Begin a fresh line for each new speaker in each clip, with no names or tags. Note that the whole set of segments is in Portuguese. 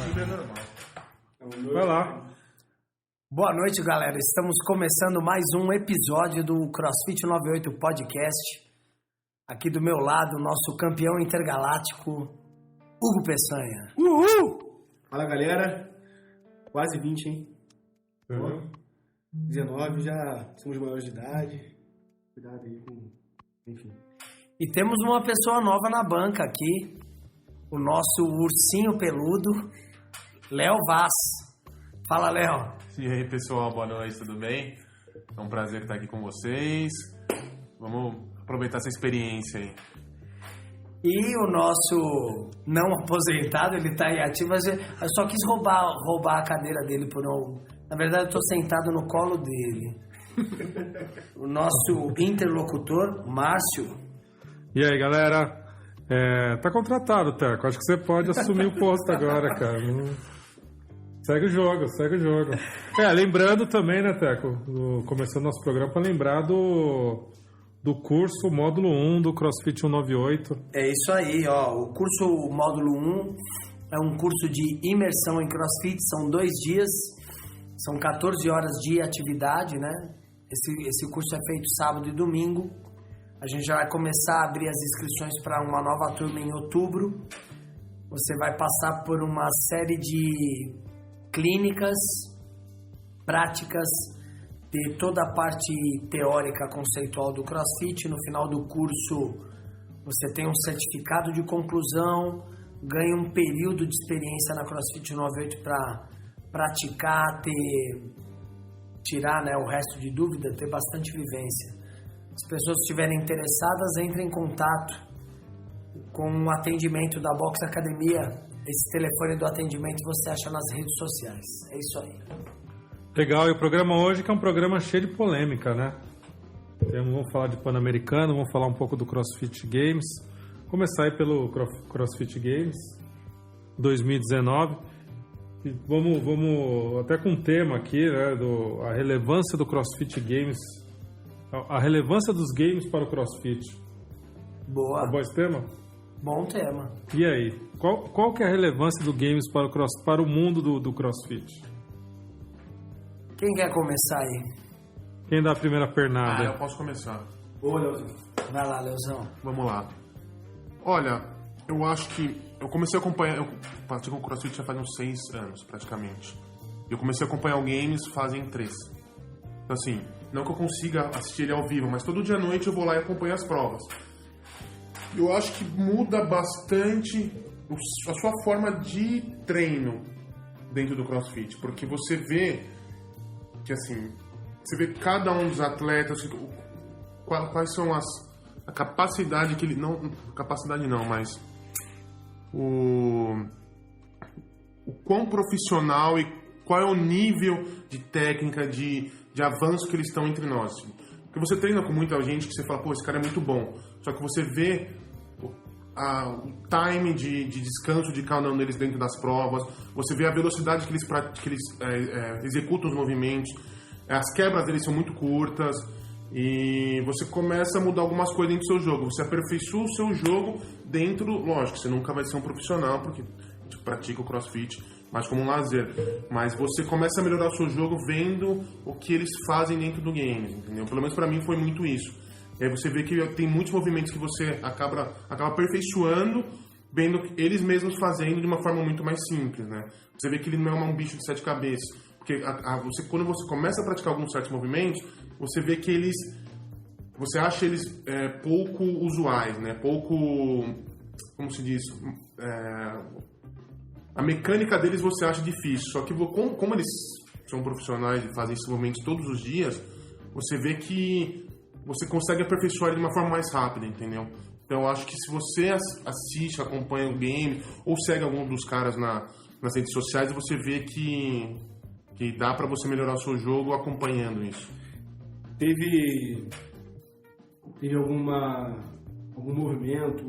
Tudo é normal.
Vai lá.
Boa noite, galera. Estamos começando mais um episódio do CrossFit 98 Podcast. Aqui do meu lado, nosso campeão intergaláctico, Hugo Peçanha.
Uhul!
Fala, galera. Quase 20, hein? 19, já somos maiores de idade. Cuidado aí com... Enfim.
E temos uma pessoa nova na banca aqui. O nosso ursinho peludo, Léo Vaz. Fala, Léo.
E aí, pessoal, boa noite, tudo bem? É um prazer estar aqui com vocês. Vamos aproveitar essa experiência aí.
E o nosso não aposentado, ele tá em ativo, mas eu só quis roubar a cadeira dele por um... Na verdade, eu tô sentado no colo dele. O nosso interlocutor, Márcio.
E aí, galera? Tá contratado, Teco. Acho que você pode assumir o posto agora, cara. Segue o jogo. Lembrando também, né, Teco? Começando nosso programa, para lembrar do curso módulo 1 do CrossFit 198.
É isso aí, ó. O curso módulo 1 é um curso de imersão em CrossFit. São 2 dias, são 14 horas de atividade, né? Esse curso é feito sábado e domingo. A gente já vai começar a abrir as inscrições para uma nova turma em outubro. Você vai passar por uma série de clínicas, práticas, de toda a parte teórica conceitual do CrossFit. No final do curso, você tem um certificado de conclusão, ganha um período de experiência na CrossFit 98 para praticar, tirar, né, o resto de dúvida, ter bastante vivência. Se as pessoas estiverem interessadas, entrem em contato com o atendimento da Box Academia. Esse telefone do atendimento você acha nas redes sociais. É isso aí.
Legal, e o programa hoje que é um programa cheio de polêmica, né? Vamos falar de Pan-Americano, vamos falar um pouco do CrossFit Games. Começar aí pelo CrossFit Games 2019. E vamos até com um tema aqui, né? A relevância do CrossFit Games, a relevância dos games para o CrossFit.
Boa.
Tá bom esse tema?
Bom tema.
E aí, qual que é a relevância do games para o mundo do CrossFit?
Quem quer começar aí?
Quem dá a primeira pernada?
Eu posso começar.
Ô, Leozinho.
Vai lá, Leozão.
Vamos lá. Olha, eu acho que eu comecei a acompanhar, eu pratico o CrossFit já faz uns 6 anos, praticamente. Eu comecei a acompanhar o Games fazem 3. Então, assim, não que eu consiga assistir ele ao vivo, mas todo dia à noite eu vou lá e acompanho as provas. Eu acho que muda bastante a sua forma de treino dentro do CrossFit, porque você vê que, assim, você vê cada um dos atletas, quais são a capacidade que ele... Não, capacidade não, mas o quão profissional e qual é o nível de técnica, de avanço que eles estão entre nós. Porque você treina com muita gente que você fala, pô, esse cara é muito bom. Só que você vê o time de descanso de cada um deles dentro das provas, você vê a velocidade que eles executam os movimentos, as quebras deles são muito curtas e você começa a mudar algumas coisas dentro do seu jogo. Você aperfeiçoa o seu jogo dentro, lógico, você nunca vai ser um profissional porque a gente pratica o CrossFit mais como um lazer, mas você começa a melhorar o seu jogo vendo o que eles fazem dentro do game, entendeu? Pelo menos pra mim foi muito isso. E aí você vê que tem muitos movimentos que você acaba aperfeiçoando, vendo eles mesmos fazendo de uma forma muito mais simples, né? Você vê que ele não é um bicho de 7 cabeças, porque quando você começa a praticar alguns certos movimentos, você vê que você acha eles pouco usuais, né? Pouco, como se diz, a mecânica deles você acha difícil, só que como eles são profissionais e fazem esses movimentos todos os dias, você vê que você consegue aperfeiçoar ele de uma forma mais rápida, entendeu? Então eu acho que se você assiste, acompanha o game ou segue algum dos caras nas redes sociais, você vê que dá pra você melhorar o seu jogo acompanhando isso. Teve
algum movimento,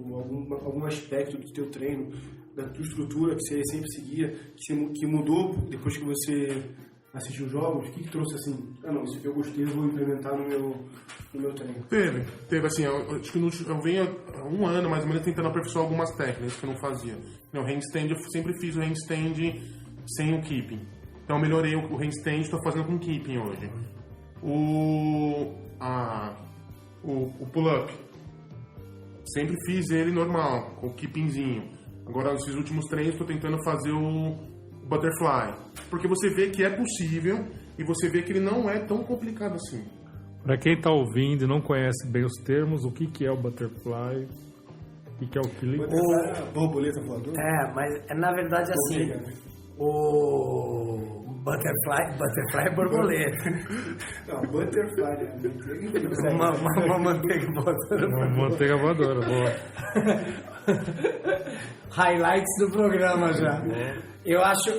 algum aspecto do teu treino, da tua estrutura que você sempre seguia, que mudou depois que você assistir os jogos? O que trouxe assim? Não, isso aqui eu gostei, eu vou implementar no meu treino.
Teve assim, eu acho que eu venho há um ano mais ou menos tentando aperfeiçoar algumas técnicas que eu não fazia. O handstand, eu sempre fiz o handstand sem o keeping. Então eu melhorei o handstand, estou fazendo com keeping hoje. O pull-up, sempre fiz ele normal, com o keepingzinho. Agora, nesses últimos treinos, estou tentando fazer o butterfly. Porque você vê que é possível e você vê que ele não é tão complicado assim.
Para quem está ouvindo e não conhece bem os termos, o que é o butterfly? O que é o clip?
Borboleta voadora?
Mas na verdade assim, o butterfly é borboleta.
Não, butterfly é
uma manteiga voadora.
Uma manteiga voadora, boa.
Highlights do programa já. Eu acho...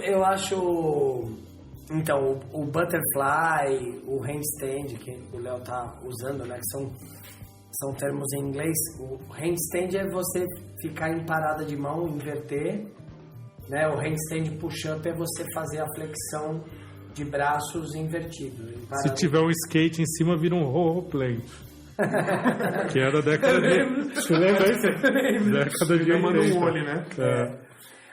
Então, o butterfly, o handstand, que o Léo tá usando, né? Que são termos em inglês. O handstand é você ficar em parada de mão, inverter. Né? O handstand push-up é você fazer a flexão de braços invertidos.
Se tiver um skate em cima, vira um rollplay. Que é da década de... Você lembra isso? Década de 80.
Um olho, né?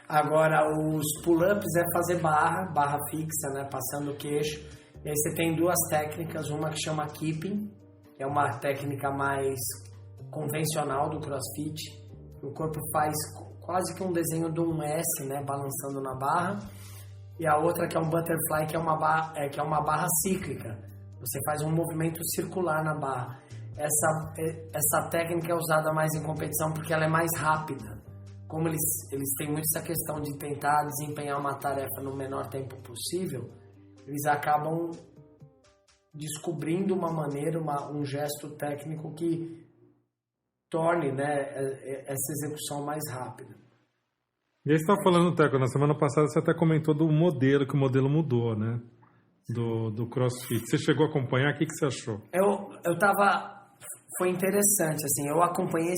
Agora, os pull-ups é fazer barra fixa, né? Passando o queixo. E aí você tem duas técnicas, uma que chama keeping, que é uma técnica mais convencional do CrossFit. O corpo faz quase que um desenho de um S, né? Balançando na barra. E a outra que é um butterfly, que é uma barra cíclica. Você faz um movimento circular na barra. Essa técnica é usada mais em competição porque ela é mais rápida. Como eles têm muito essa questão de tentar desempenhar uma tarefa no menor tempo possível, eles acabam descobrindo uma maneira, um gesto técnico que torne, né, essa execução mais rápida.
E aí você estava falando, Teco, na semana passada você até comentou do modelo, que o modelo mudou, né? Do CrossFit. Você chegou a acompanhar? O que você achou?
Foi interessante, assim, eu acompanhei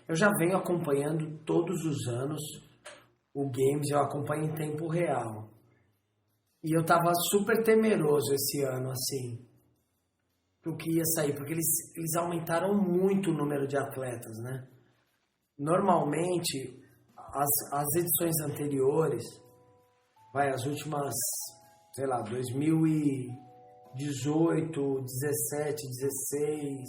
eu já venho acompanhando todos os anos o Games, eu acompanho em tempo real. E eu tava super temeroso esse ano, assim, do que ia sair, porque eles aumentaram muito o número de atletas, né? Normalmente, as edições anteriores, as últimas, sei lá, 2018, 17, 16,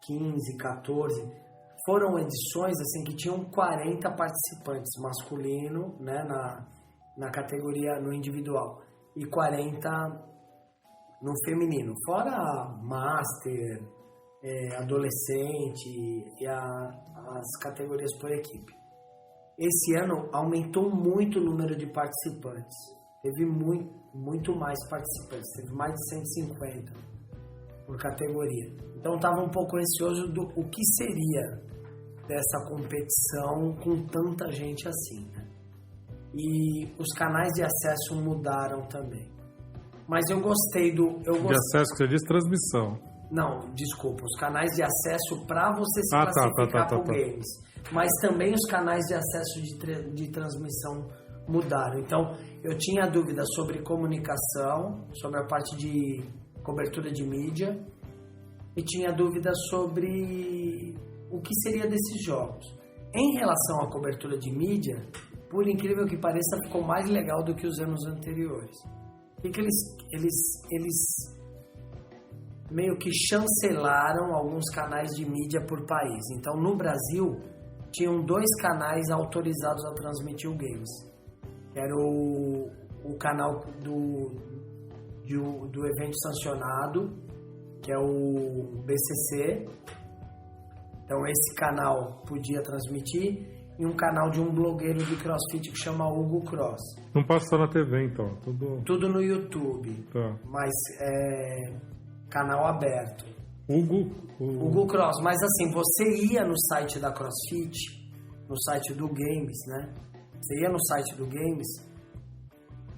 15, 14, foram edições assim que tinham 40 participantes masculino, né, na categoria no individual e 40 no feminino, fora master, adolescente e as categorias por equipe. Esse ano aumentou muito o número de participantes, teve muito mais participantes, teve mais de 150 por categoria. Então estava um pouco ansioso do o que seria dessa competição com tanta gente assim, né? E os canais de acesso mudaram também. Mas eu gostei
De acesso que você diz transmissão.
Não, desculpa, os canais de acesso para você se classificar para o Games. Mas também os canais de acesso de transmissão mudaram. Então, eu tinha dúvidas sobre comunicação, sobre a parte de cobertura de mídia, e tinha dúvidas sobre o que seria desses jogos. Em relação à cobertura de mídia, por incrível que pareça, ficou mais legal do que os anos anteriores. Porque eles meio que chancelaram alguns canais de mídia por país. Então, no Brasil, tinham 2 canais autorizados a transmitir o Games. Era o canal do evento sancionado, que é o BCC. Então, esse canal podia transmitir, e um canal de um blogueiro de CrossFit que chama Hugo Cross.
Não passou na TV, então?
Tudo no YouTube,
tá.
Mas canal aberto.
Hugo
Cross, mas assim, você ia no site da CrossFit, no site do Games, né? Você ia no site do Games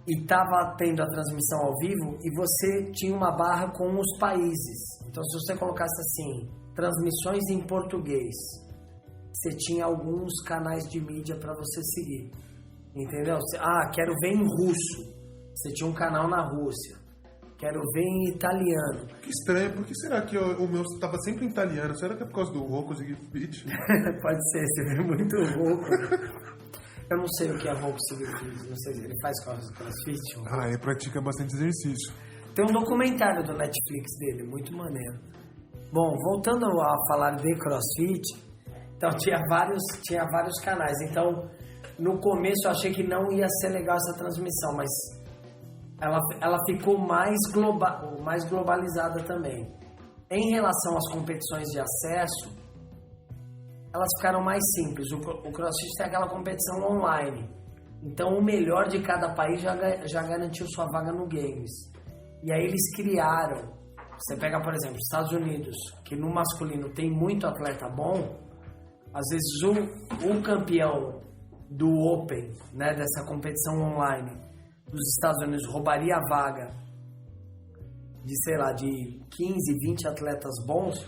e tava tendo a transmissão ao vivo e você tinha uma barra com os países. Então, se você colocasse assim, transmissões em português, você tinha alguns canais de mídia para você seguir, entendeu? Quero ver em russo. Você tinha um canal na Rússia. Quero ver em italiano.
Que estranho, por que será que o meu estava sempre em italiano? Será que é por causa do Roku Fit?
Pode ser, você vê muito rouco. Eu não sei o que é rouco Sigfried, não sei se ele faz crossfit.
Ele pratica bastante exercício.
Tem um documentário do Netflix dele, muito maneiro. Bom, voltando a falar de crossfit, então tinha vários canais. Então, no começo eu achei que não ia ser legal essa transmissão, mas ela ficou mais globalizada também. Em relação às competições de acesso, elas ficaram mais simples. O CrossFit tem aquela competição online. Então, o melhor de cada país já garantiu sua vaga no Games. E aí eles criaram. Você pega, por exemplo, os Estados Unidos, que no masculino tem muito atleta bom. Às vezes o campeão do Open, né, dessa competição online dos Estados Unidos, roubaria a vaga de 15, 20 atletas bons.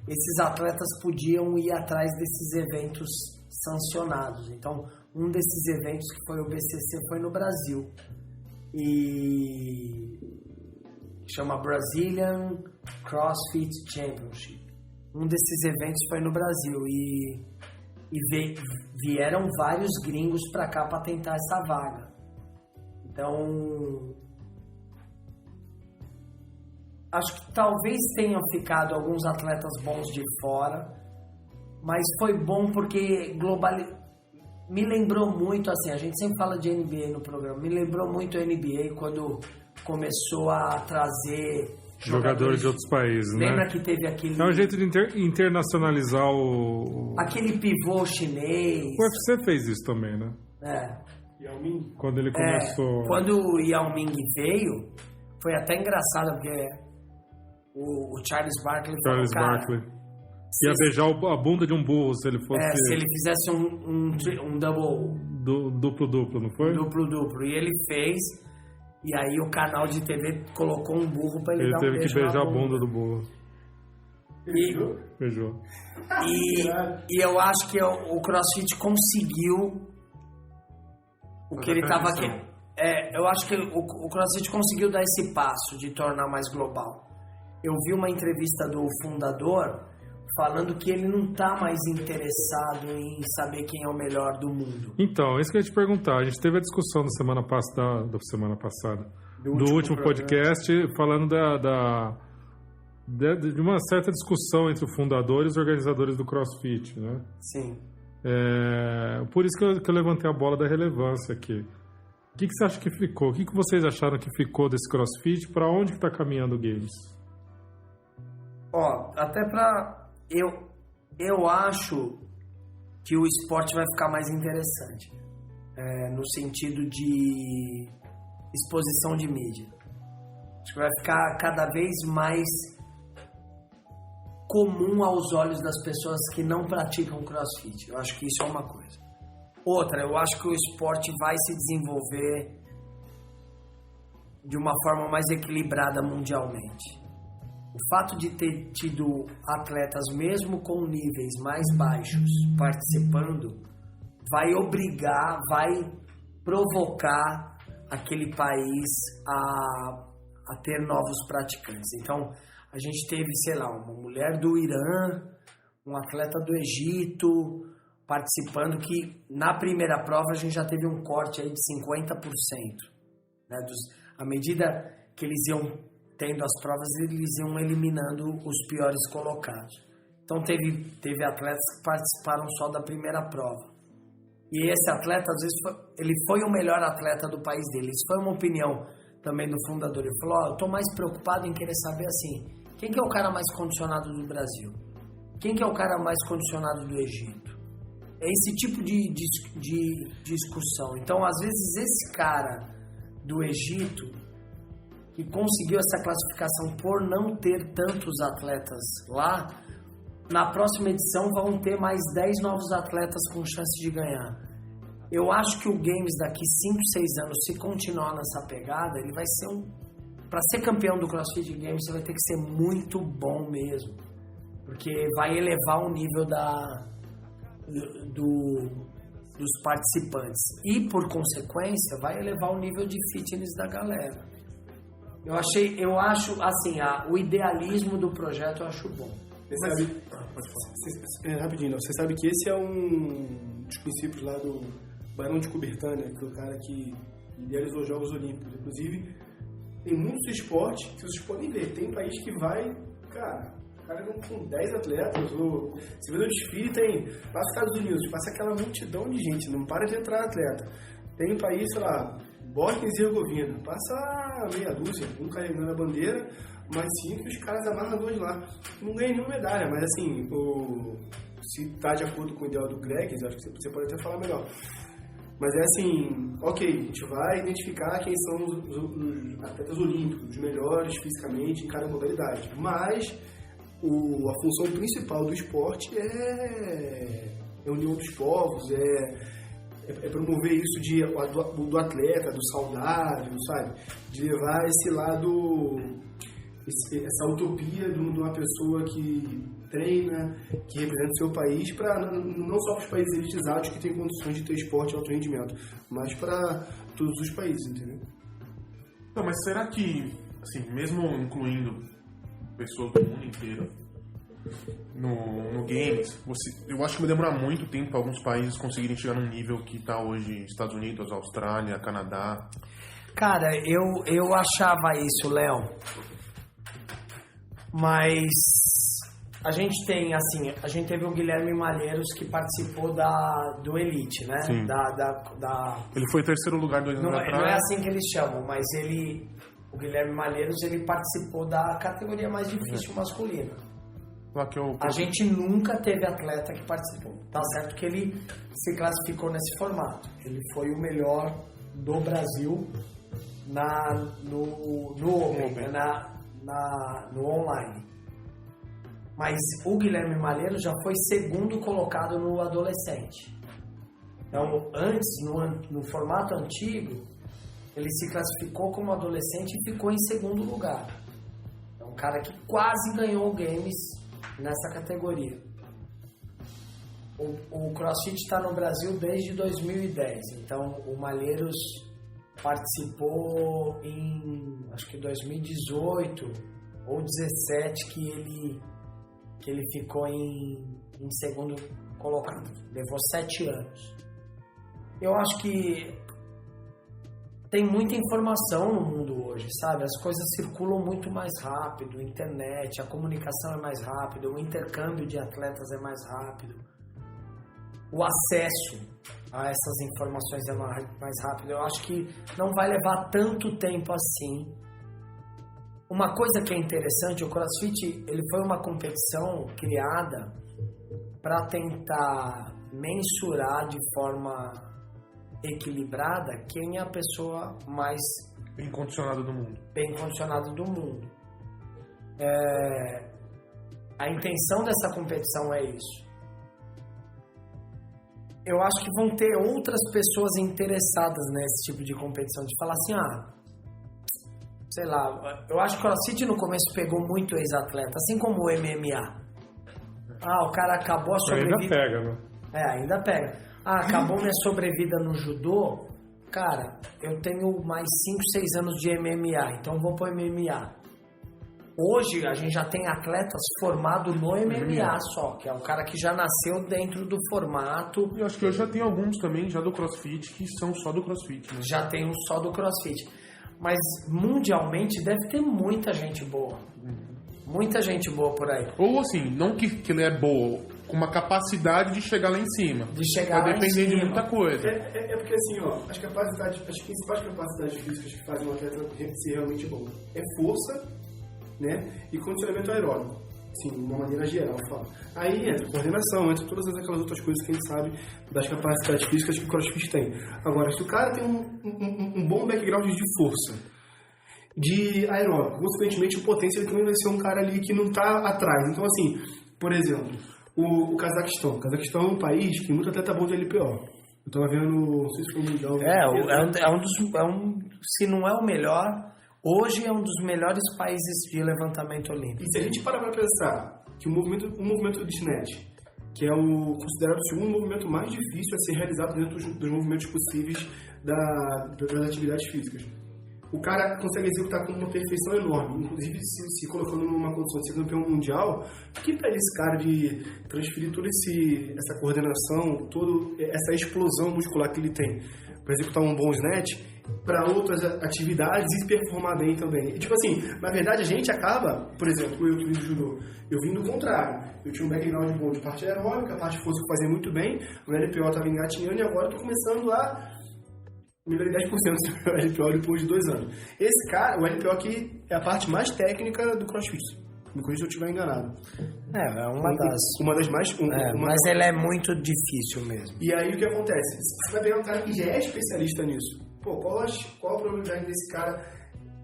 Esses atletas podiam ir atrás desses eventos sancionados. Então, um desses eventos que foi o BCC foi no Brasil. E chama Brazilian CrossFit Championship. Um desses eventos foi no Brasil. E vieram vários gringos para cá para tentar essa vaga. Então, acho que talvez tenham ficado alguns atletas bons de fora, mas foi bom porque me lembrou muito, assim, a gente sempre fala de NBA no programa, me lembrou muito a NBA quando começou a trazer
jogadores de outros países, né?
Lembra que teve aquele...
É um jeito de internacionalizar
aquele pivô chinês.
O UFC fez isso também, né?
Yao Ming.
Quando ele começou...
Quando o Yao Ming veio, foi até engraçado, porque o Charles Barkley falou,
ia beijar a bunda de um burro se ele fosse...
se ele fizesse um double...
Duplo, não foi?
Duplo. E ele fez... E aí o canal de TV colocou um burro pra ele dar um beijo.
Ele teve que beijar a bunda do burro. Beijou.
E eu acho que o CrossFit conseguiu o que ele estava aqui. Eu acho que o CrossFit conseguiu dar esse passo de tornar mais global. Eu vi uma entrevista do fundador falando que ele não está mais interessado em saber quem é o melhor do mundo.
Então, isso que eu ia te perguntar. A gente teve a discussão da semana passada, do último podcast, falando de uma certa discussão entre o fundador e os organizadores do CrossFit, né?
Sim.
Por isso que eu levantei a bola da relevância aqui. O que você acha que ficou? O que vocês acharam que ficou desse CrossFit? Para onde que está caminhando o Games?
Até para... Eu acho que o esporte vai ficar mais interessante, no sentido de exposição de mídia. Acho que vai ficar cada vez mais comum aos olhos das pessoas que não praticam CrossFit. Eu acho que isso é uma coisa. Outra, eu acho que o esporte vai se desenvolver de uma forma mais equilibrada mundialmente. O fato de ter tido atletas mesmo com níveis mais baixos participando vai provocar aquele país a ter novos praticantes. Então, a gente teve, uma mulher do Irã, um atleta do Egito participando, que na primeira prova a gente já teve um corte aí de 50%. Né, à medida que eles iam tendo as provas, eles iam eliminando os piores colocados. Então teve atletas que participaram só da primeira prova. E esse atleta, às vezes, ele foi o melhor atleta do país dele. Isso foi uma opinião também do fundador. Ele falou, eu estou mais preocupado em querer saber, assim, quem que é o cara mais condicionado do Brasil? Quem que é o cara mais condicionado do Egito? É esse tipo de discussão. Então, às vezes, esse cara do Egito, que conseguiu essa classificação por não ter tantos atletas lá, na próxima edição vão ter mais 10 novos atletas com chance de ganhar. Eu acho que o Games daqui 5, 6 anos, se continuar nessa pegada, ele vai ser para ser campeão do CrossFit Games, você vai ter que ser muito bom mesmo. Porque vai elevar o nível do dos participantes e, por consequência, vai elevar o nível de fitness da galera. Eu acho, assim, o idealismo do projeto eu acho bom.
Rapidinho, você sabe que esse é um dos princípios lá do Barão de Coubertin, né? Que é o cara que idealizou os Jogos Olímpicos. Inclusive, tem muitos esportes que vocês podem ver. Tem país que vai, cara com 10 atletas, ou se vê no desfile, tem lá nos Estados Unidos, passa aquela multidão de gente, não para de entrar atleta. Tem um país, sei lá, Bósnia e Herzegovina, passa meia dúzia, um carregando a bandeira, mas sim que os caras amarram dois lá. Não ganha nenhuma medalha, mas assim, se está de acordo com o ideal do Greg, acho que você pode até falar melhor. Mas é assim, ok, a gente vai identificar quem são os atletas olímpicos, os melhores fisicamente em cada modalidade. Mas a função principal do esporte é a união dos povos, é promover isso do atleta, do saudável, sabe? De levar esse lado, essa utopia de uma pessoa que treina, que representa o seu país, não só para os países elitizados que têm condições de ter esporte de alto rendimento, mas para todos os países, entendeu?
Não, mas será que, assim, mesmo incluindo pessoas do mundo inteiro no games, eu acho que vai demorar muito tempo para alguns países conseguirem chegar num nível que está hoje Estados Unidos, Austrália, Canadá?
Cara, eu achava isso, Léo, mas a gente teve o Guilherme Malheiros que participou do Elite, né?
Sim. Ele foi terceiro lugar 2 anos atrás.
Não é assim que eles chamam, mas o Guilherme Malheiros, ele participou da categoria mais difícil masculina. A gente nunca teve atleta que participou. Tá certo que ele se classificou nesse formato. Ele foi o melhor do Brasil no online. Mas o Guilherme Malheiros já foi segundo colocado no adolescente. Então, antes, no formato antigo, ele se classificou como adolescente e ficou em segundo lugar. É um cara que quase ganhou o Games nessa categoria. O CrossFit está no Brasil desde 2010. Então, o Malheiros participou em, acho que 2018 ou 2017, que ele ficou em segundo colocado. Levou 7 anos. Eu acho que tem muita informação no mundo hoje, sabe? As coisas circulam muito mais rápido, a internet, a comunicação é mais rápida, o intercâmbio de atletas é mais rápido, o acesso a essas informações é mais rápido. Eu acho que não vai levar tanto tempo assim. Uma coisa que é interessante, o CrossFit, ele foi uma competição criada para tentar mensurar de forma equilibrada quem é a pessoa mais
bem condicionada do mundo. A intenção dessa competição é isso. Eu acho que vão ter outras pessoas interessadas nesse tipo de competição, de falar assim, sei lá, eu acho que o CrossFit no começo pegou muito ex-atleta, assim como o MMA. O cara acabou a sobrevida.
Ainda pega, né?
Ainda pega. Acabou minha sobrevida no judô. Cara, eu tenho mais 5, 6 anos de MMA, então vou pro MMA. Hoje a gente já tem atletas formados no MMA só, que é o cara que já nasceu dentro do formato.
Eu acho que hoje já tem alguns também já do CrossFit que são só do CrossFit, né?
Já tem um só do CrossFit. Mas mundialmente deve ter muita gente boa. Muita gente boa por aí.
Ou assim, não que ele é boa, com uma capacidade de chegar lá em cima. Vai depender de muita coisa.
É porque assim, as principais capacidades físicas que fazem um atleta ser realmente bom é força, né? E condicionamento aeróbico. Sim, de uma maneira geral, eu falo. Aí entra coordenação, entra todas aquelas outras coisas que a gente sabe das capacidades físicas que o CrossFit tem. Agora, se o cara tem um bom background de força, de aeróbico, consequentemente o potência ele também vai ser um cara ali que não está atrás. Então, assim, por exemplo, o Cazaquistão. O Cazaquistão é um país que tem muito atleta bom de LPO. Eu estava vendo, não sei se foi o mundial.
Se não é o melhor, hoje é um dos melhores países de levantamento olímpico.
E se a gente parar para pensar que o movimento de snatch que é considerado o segundo movimento mais difícil a ser realizado dentro dos movimentos possíveis das atividades físicas. O cara consegue executar com uma perfeição enorme, inclusive se colocando numa condição de ser campeão mundial, que para esse cara de transferir toda essa coordenação, toda essa explosão muscular que ele tem para executar um bom snatch, para outras atividades e performar bem também. E, tipo assim, na verdade a gente acaba, por exemplo, eu que vim do judô, eu vim do contrário. Eu tinha um background bom de parte aeróbica, a parte física eu fazia muito bem, o LPO estava engatinhando e agora eu tô começando a melhorar 10% do LPO depois de 2 anos. Esse cara, o LPO aqui é a parte mais técnica do CrossFit. Me corrija se eu estiver enganado.
É uma das mais... mas ele é muito difícil mesmo.
E aí o que acontece? Você vai pegar um cara que já é especialista nisso. Pô, qual a probabilidade desse cara...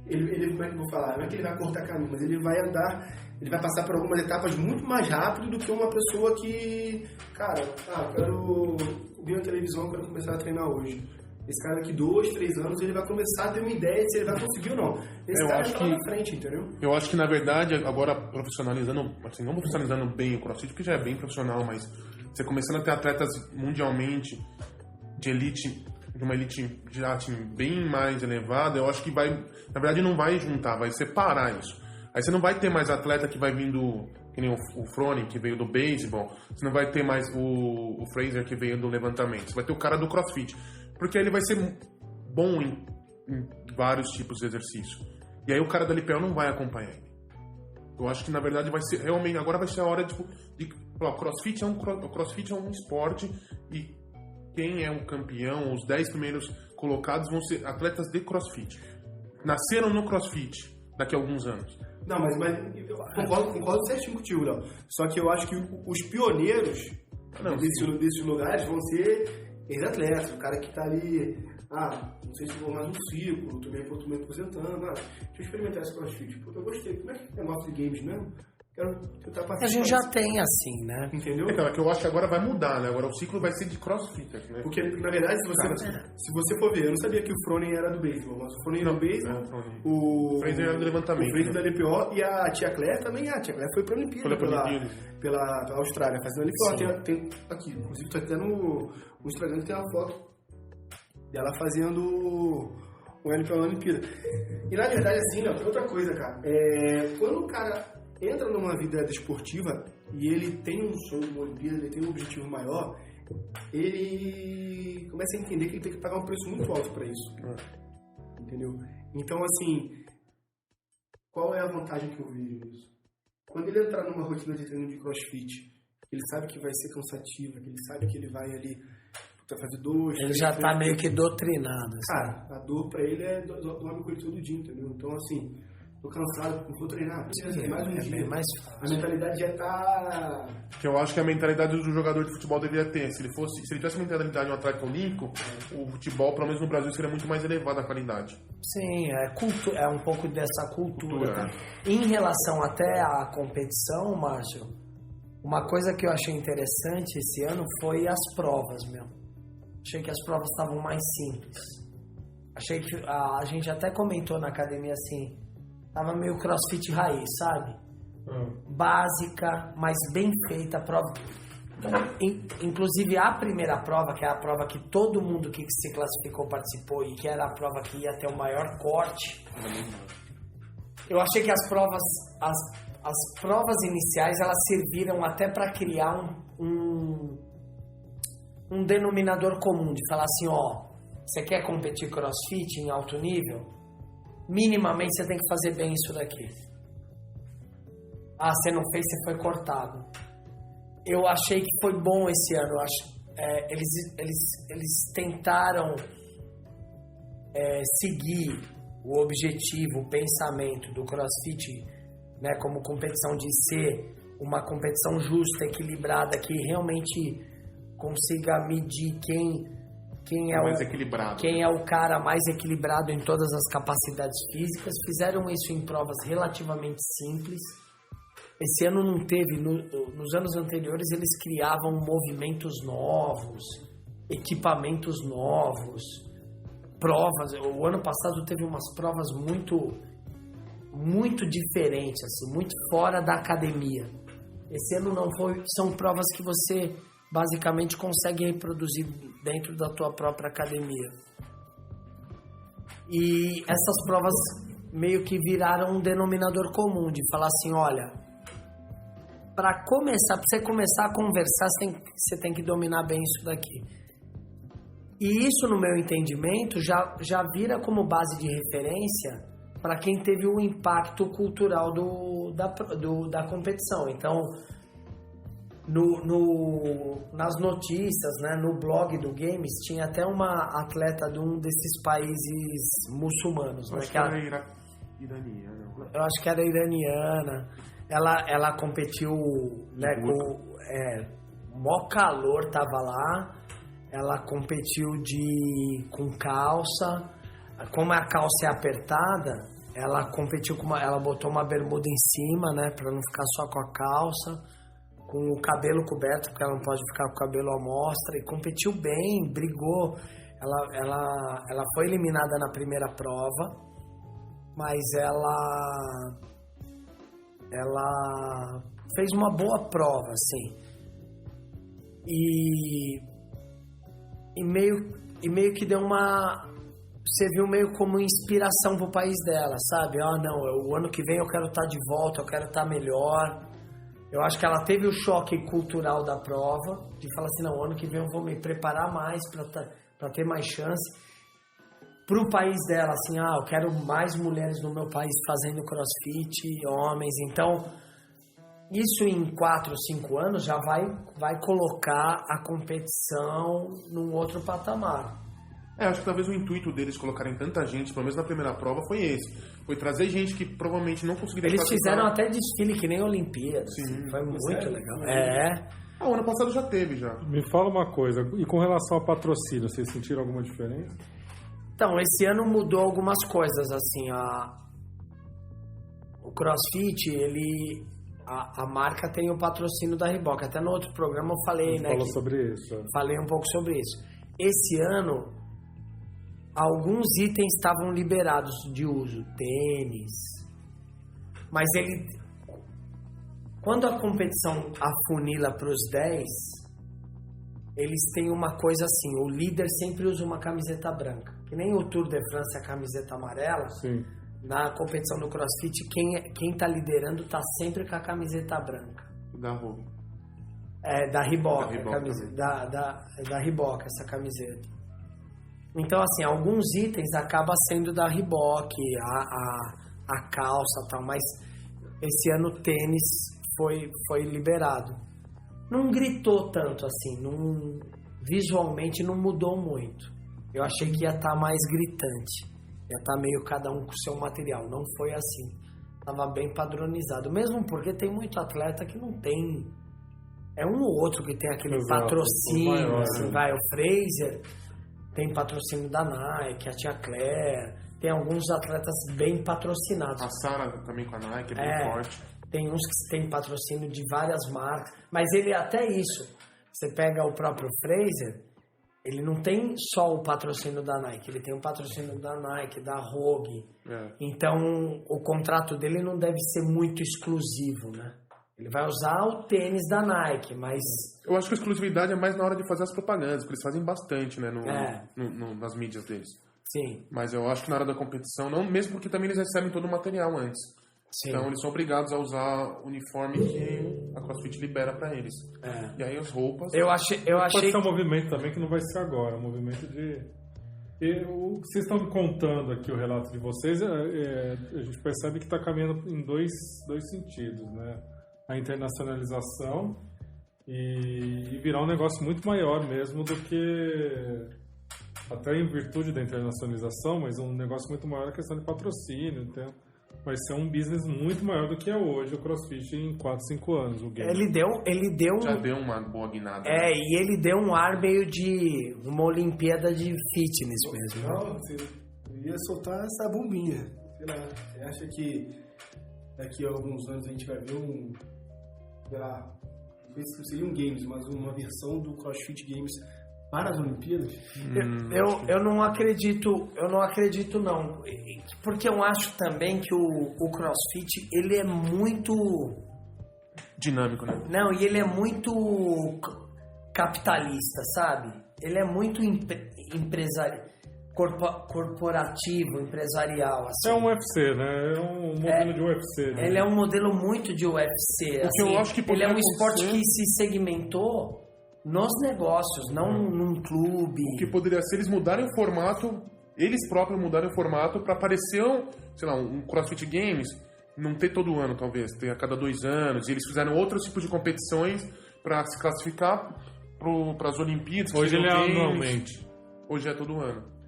Ele, como é que eu vou falar? Não é que ele vai cortar caminho, mas ele vai andar... Ele vai passar por algumas etapas muito mais rápido do que uma pessoa que... Cara, quero ver na televisão, quero começar a treinar hoje. Esse cara daqui 2, 3 anos, ele vai começar a ter uma ideia de se ele vai conseguir ou não. Esse cara está lá na frente, entendeu?
Eu acho que, na verdade, agora profissionalizando, assim, não profissionalizando bem o CrossFit, porque já é bem profissional, mas você começando a ter atletas mundialmente de elite, de uma elite já assim, bem mais elevada, eu acho que vai, na verdade, não vai juntar, vai separar isso. Aí você não vai ter mais atleta que vai vindo, que nem o Froning, que veio do beisebol, você não vai ter mais o Fraser, que veio do levantamento, você vai ter o cara do CrossFit. Porque ele vai ser bom em vários tipos de exercício. E aí o cara da LPO não vai acompanhar ele. Eu acho que, na verdade, vai ser realmente... Agora vai ser a hora de falar, o CrossFit é um esporte e quem é o campeão, os 10 primeiros colocados vão ser atletas de CrossFit. Nasceram no CrossFit daqui a alguns anos.
Não, mas eu concordo certinho contigo, Léo. Só que eu acho que os pioneiros desses lugares vão ser... ex-atletas, o cara que tá ali, não sei se vou mais um ciclo, tô me aposentando, deixa eu experimentar esse CrossFit. Pô, eu gostei, como é que é negócio de games mesmo? Quero tentar participar.
A gente já tem assim, né?
Entendeu?
Então, é que eu acho que agora vai mudar, né? Agora o ciclo vai ser de CrossFit, né?
Porque, na verdade, se você for ver, eu não sabia que o Froning era do beisebol, mas o Froning era do beisebol, o Fraser era do levantamento. O Fraser da LPO e a Tia Claire também. A Tia Claire foi pra Olimpíada pela Austrália, fazendo LPO. Tem aqui, inclusive, tô até no Instagram, tem uma foto dela fazendo o LPO na Olimpíada. E, na verdade, assim, tem outra coisa, cara. Quando o cara entra numa vida desportiva e ele tem um sonho de uma Olimpíada, ele tem um objetivo maior, ele começa a entender que ele tem que pagar um preço muito alto para isso. Entendeu? Então, assim, qual é a vantagem que eu vejo nisso? Quando ele entrar numa rotina de treino de CrossFit, ele sabe que vai ser cansativa, que ele sabe que ele vai ali fazer 2...
Ele já tá meio que doutrinado. Assim.
Cara, a dor pra ele é dorme com ele todo dia, entendeu? Então, assim... Tô cansado, não vou treinar. Beleza, mais um dia.
Mais
a mentalidade já tá...
Que eu acho que a mentalidade do jogador de futebol deveria ter. Se ele tivesse a mentalidade de um atleta olímpico, o futebol, pelo menos no Brasil, seria muito mais elevado a qualidade.
Sim, é um pouco dessa cultura. Em relação até à competição, Márcio, uma coisa que eu achei interessante esse ano foi as provas, Achei que as provas estavam mais simples. Achei que a gente até comentou na academia assim... Tava meio CrossFit raiz, sabe? Básica, mas bem feita a prova. Inclusive a primeira prova, que é a prova que todo mundo que se classificou participou e que era a prova que ia ter o maior corte. Eu achei que as provas iniciais elas serviram até para criar um denominador comum de falar assim, você quer competir CrossFit em alto nível? Minimamente você tem que fazer bem isso daqui. Você não fez, você foi cortado. Eu achei que foi bom esse ano. Eles tentaram seguir o objetivo, o pensamento do CrossFit, né, como competição de ser uma competição justa, equilibrada, que realmente consiga medir quem é o cara mais equilibrado em todas as capacidades físicas. Fizeram isso em provas relativamente simples. Esse ano não teve, nos anos anteriores eles criavam movimentos novos, equipamentos novos, provas. O ano passado teve umas provas muito diferentes, assim, muito fora da academia. Esse ano não foi. São provas que você basicamente consegue reproduzir dentro da tua própria academia. E essas provas meio que viraram um denominador comum de falar assim, olha, para você começar a conversar, você tem que dominar bem isso daqui. E isso, no meu entendimento, já vira como base de referência para quem teve o impacto cultural da competição. Então, nas notícias, né, no blog do Games, tinha até uma atleta de um desses países muçulmanos. Né,
Acho que era iraniana.
Eu acho que era iraniana. Ela competiu, né, com o maior calor, tava lá. Ela competiu com calça. Como a calça é apertada, ela competiu ela botou uma bermuda em cima, né, para não ficar só com a calça, com o cabelo coberto, porque ela não pode ficar com o cabelo à mostra, e competiu bem, brigou. Ela foi eliminada na primeira prova, mas ela fez uma boa prova, assim. E meio que deu uma... Você viu meio como inspiração pro país dela, sabe? Não, o ano que vem eu quero estar de volta, eu quero estar melhor. Eu acho que ela teve o choque cultural da prova, de falar assim, não, o ano que vem eu vou me preparar mais para ter mais chance. Pro país dela, assim, eu quero mais mulheres no meu país fazendo crossfit, homens. Então, isso em 4 ou 5 anos já vai colocar a competição num outro patamar.
Acho que talvez o intuito deles colocarem tanta gente, pelo menos na primeira prova, foi esse. Foi trazer gente que provavelmente não conseguiria
Eles fizeram até desfile que nem Olimpíadas.
Sim.
Foi muito legal.
O ano passado já teve, já.
Me fala uma coisa, e com relação ao patrocínio, vocês sentiram alguma diferença?
Então, esse ano mudou algumas coisas, assim, o CrossFit, a marca tem o patrocínio da Reebok. Até no outro programa eu falei, né?
Falou sobre isso.
Falei um pouco sobre isso. Esse ano, alguns itens estavam liberados de uso, tênis, mas quando a competição afunila para os 10, eles têm uma coisa assim, o líder sempre usa uma camiseta branca, que nem o Tour de France é a camiseta amarela.
Sim.
Na competição do CrossFit, quem tá liderando tá sempre com a camiseta branca.
Da Rogue.
Da Reebok,
Da Reebok,
a camiseta, da Reebok, essa camiseta. Então, assim, alguns itens acabam sendo da Reebok, a calça e tal, mas esse ano o tênis foi liberado. Não gritou tanto assim, visualmente não mudou muito. Eu achei que ia estar mais gritante, ia estar meio cada um com o seu material. Não foi assim, estava bem padronizado. Mesmo porque tem muito atleta que não tem... É um ou outro que tem aquele patrocínio, maior, assim, vai, o Fraser... Tem patrocínio da Nike, a Tia Claire, tem alguns atletas bem patrocinados.
A Sarah também com a Nike, é bem forte.
Tem uns que têm patrocínio de várias marcas, mas ele até isso. Você pega o próprio Fraser, ele não tem só o patrocínio da Nike, ele tem o patrocínio da Nike, da Rogue. Então, o contrato dele não deve ser muito exclusivo, né? Ele vai usar o tênis da Nike, mas...
Eu acho que a exclusividade é mais na hora de fazer as propagandas, porque eles fazem bastante, né, nas mídias deles.
Sim.
Mas eu acho que na hora da competição, não, mesmo porque também eles recebem todo o material antes. Sim. Então eles são obrigados a usar o uniforme que a CrossFit libera pra eles. E aí as roupas...
Eu achei
Pode ser um movimento também que não vai ser agora, um movimento de... O que vocês estão contando aqui, o relato de vocês, a gente percebe que está caminhando em dois sentidos, né? A internacionalização e virar um negócio muito maior mesmo do que, até em virtude da internacionalização, mas um negócio muito maior é a questão de patrocínio. Então, vai ser um business muito maior do que é hoje o CrossFit em 4, 5 anos. O game.
Já deu uma boa guinada.
E ele deu um ar meio de uma Olimpíada de fitness mesmo.
Não, você ia soltar essa bombinha. Sei lá, você acha que daqui a alguns anos a gente vai ver sei lá, não sei se seria um Games, mas uma versão do CrossFit Games para as Olimpíadas?
Eu não acredito não, porque eu acho também que o CrossFit, ele é muito
dinâmico, né?
Não, e ele é muito capitalista, sabe? Ele é muito corporativo, empresarial, assim.
É um UFC, né? É um modelo de UFC. Né?
Ele é um modelo muito de UFC.
O que eu acho que
ele é um
poderia
esporte
acontecer-
que se segmentou nos negócios, não num clube.
O que poderia ser eles mudarem o formato, eles próprios mudarem o formato pra parecer, sei lá, um CrossFit Games, não ter todo ano, talvez, ter a cada 2 anos, e eles fizeram outros tipos de competições pra se classificar pras Olimpíadas.
Hoje ele é
Games.
anualmente.
Hoje é todo ano.